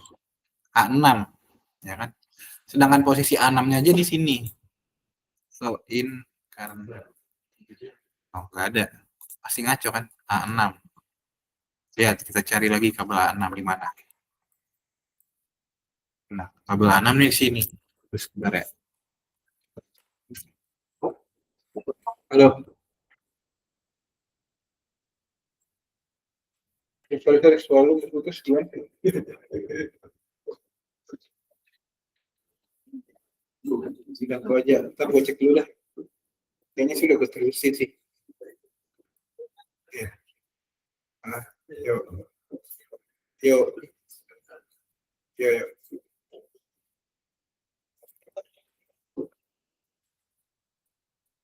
[SPEAKER 1] A6. Ya kan? Sedangkan posisi A6-nya aja di sini. So, in karena oh, nggak ada. Pasti ngaco kan? A6. Lihat, kita cari lagi kabel A6 di mana. Nah, kabel A6 nih di sini. Terus sebentar ya. Halo. Sorry, suara lu putus gimana? Ganggu aja, ntar gue cek dulu lah. Kayaknya sih udah gue terusin sih. Ya. Yuk. Yuk. Yuk.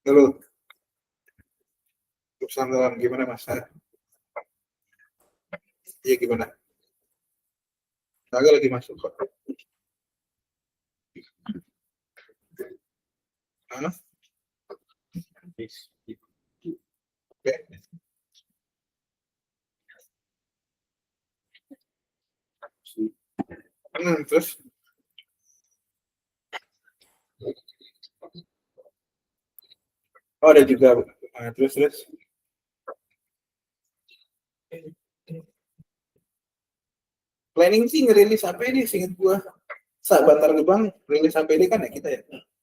[SPEAKER 1] Halo. Salam, gimana Mas? Iya gimana? Agak lagi masuk kok. Hah? Oke. Terus ada juga. Terus planning sih ngerilis APD seinget gua. Bantar Gebang rilis APD kan ya kita ya.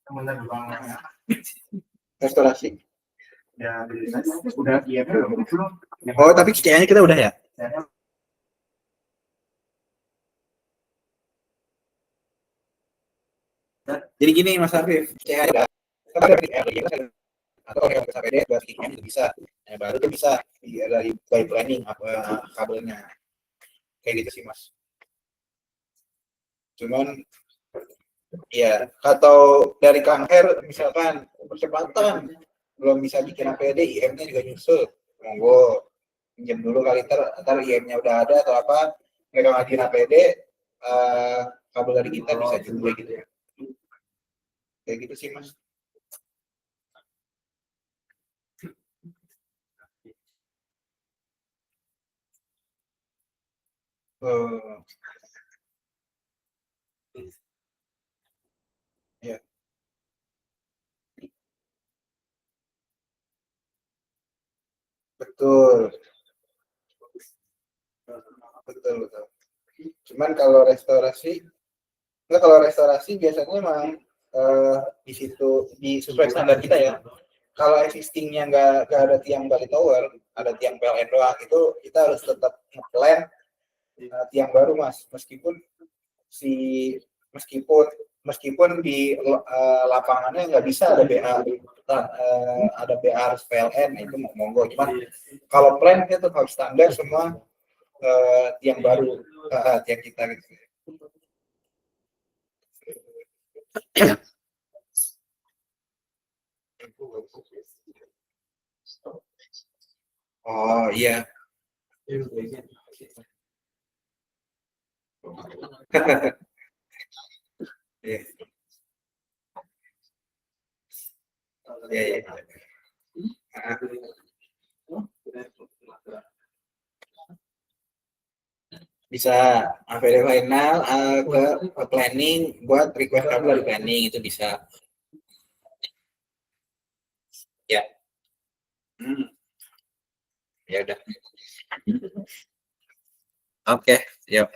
[SPEAKER 1] Bantar Gebang restorasi. Ya, udah iya belum? Oh, tapi kayaknya kita udah ya. Jadi gini Mas Arif, kayaknya ada atau yang APD buat kicknya itu bisa. Yang baru tuh bisa dari by planning apa kabelnya. Kayak gitu sih Mas. Cuman ya atau dari Kang Her misalkan percepatan belum bisa bikin APD, IM-nya juga nyusul, monggo pinjam dulu kali ntar IM-nya udah ada atau apa, mereka ngajuin APD, kabel dari kita bisa juga gitu ya, kayak gitu sih Mas. Ya betul betul betul. Cuman kalau restorasi biasanya memang di situ di sesuai standar kita ya. Kalau existingnya nggak ada tiang bali tower, ada tiang PLN doang, itu kita harus tetap ngeplan tiang baru Mas, si meskipun meskipun di lapangannya nggak bisa ada BA, ada BA harus PLN, itu monggo. Cuman kalau plan itu harus standar semua, tiang baru, tiang kita gitu. Oh iya. Iya, iya, iya. Bisa APD final, ke planning buat request kabel dari planning itu bisa. Ya. Ya udah. Oke, yuk.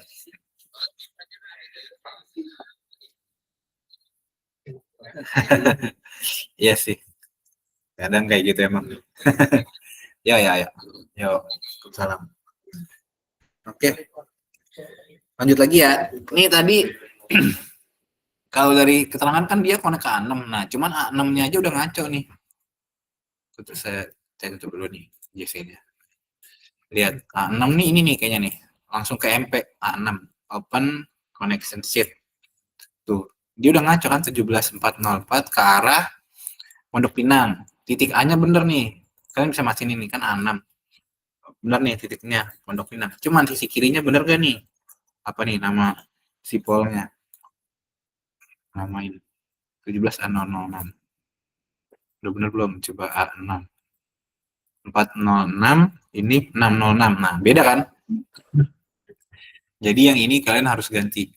[SPEAKER 1] Iya sih, kadang kayak gitu emang. Ya, ya, ya. Yuk, salam. Oke, lanjut lagi ya. Ini tadi kalau dari keterangan kan dia konek ke A6. Nah, cuman A6-nya aja udah ngaco nih. Terus saya tutup dulu nih JC-nya. Lihat, A6 nih ini nih kayaknya nih. Langsung ke MP A6. Open connection sheet. Tuh, dia udah ngaco kan 17404 ke arah Pondok Pinang. Titik A-nya bener nih. Kalian bisa mastiin ini kan A6. Bener nih titiknya Pondok Pinang. Cuman sisi kirinya bener gak nih? Apa nih nama sipolnya? Nama ini 17A006. Udah bener belum? Coba A6. 406, ini 606. Nah, beda kan? Jadi yang ini kalian harus ganti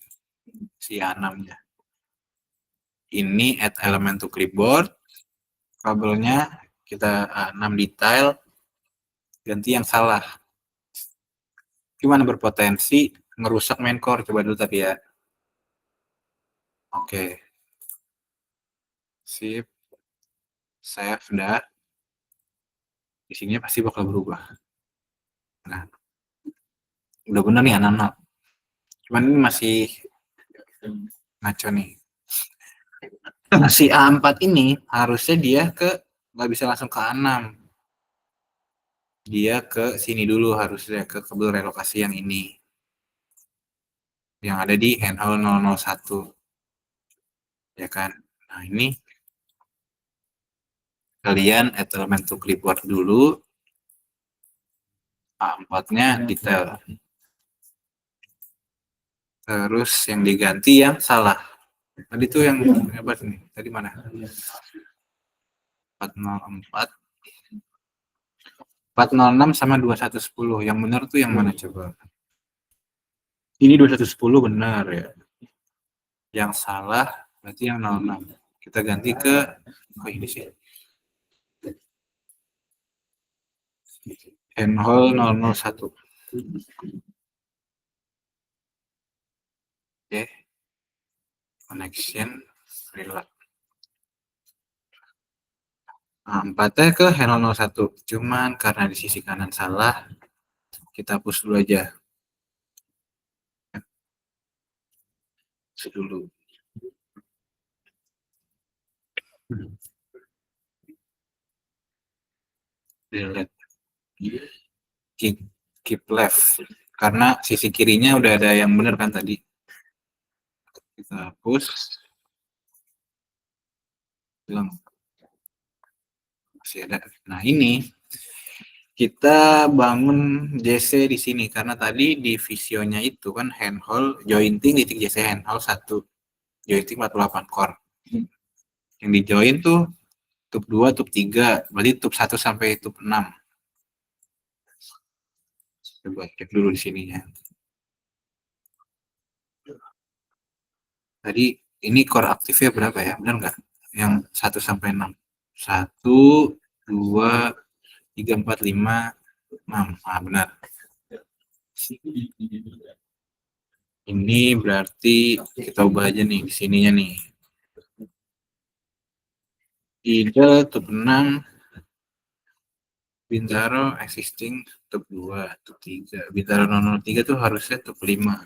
[SPEAKER 1] si A6-nya. Ini add element to clipboard. Kabelnya kita A6 detail, ganti yang salah. Gimana berpotensi ngerusak main core? Coba dulu tapi ya. Oke. Sip. Save dah. Isinya pasti bakal berubah. Nah, udah bener nih anak-anak. Cuman ini masih ngaco nih. Si A4 ini harusnya dia nggak bisa langsung ke A6. Dia ke sini dulu harusnya, ke kabel relokasi yang ini. Yang ada di NO001. Ya kan? Nah, ini kalian add element to clipboard dulu. A4-nya detail. Terus yang diganti yang salah. Tadi tuh yang apa nih? Tadi mana? 404, 406 sama 2110. Yang benar tuh yang mana coba? Ini 2110 benar ya. Yang salah berarti yang 06. Kita ganti ke ini sih. Handhole 001. Oke. Connection relay. Nah, 4-nya ke handhole 01. Cuman karena di sisi kanan salah, kita hapus dulu aja. Hapus dulu. Delete. Keep left. Karena sisi kirinya udah ada yang benar kan tadi. Kita hapus. Hilang. Masih ada. Nah, ini kita bangun JC di sini karena tadi di visionya itu kan handhole jointing titik JC handhole 1 jointing 48 core. Yang di join tuh tube 2, tube 3, berarti tube 1 sampai tube 6. Coba cek dulu di sininya. Tadi ini core aktifnya berapa ya? Benar nggak? Yang 1 sampai 6. 1, 2, 3, 4, 5, 6. Ah, benar. Ini berarti kita ubah aja nih di sininya nih. Ide tube 6 Bintaro existing tube 2, tube 3. Bintaro 003 tuh harusnya tube 5.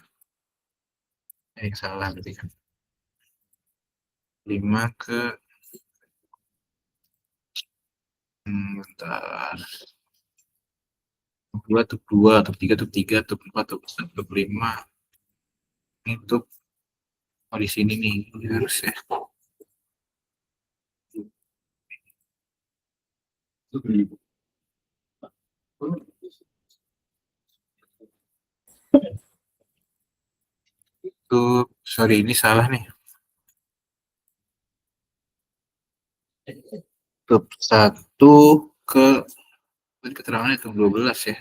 [SPEAKER 1] Yang salah berarti kan. 5 ke bentar. Tube 2, tube 2, tube 3, tube 3, tube 4, tube 1, tube 5. Ini tube di sini nih harusnya. Tube, sorry ini salah nih. Tube 1 ke keterangannya tube 12 ya.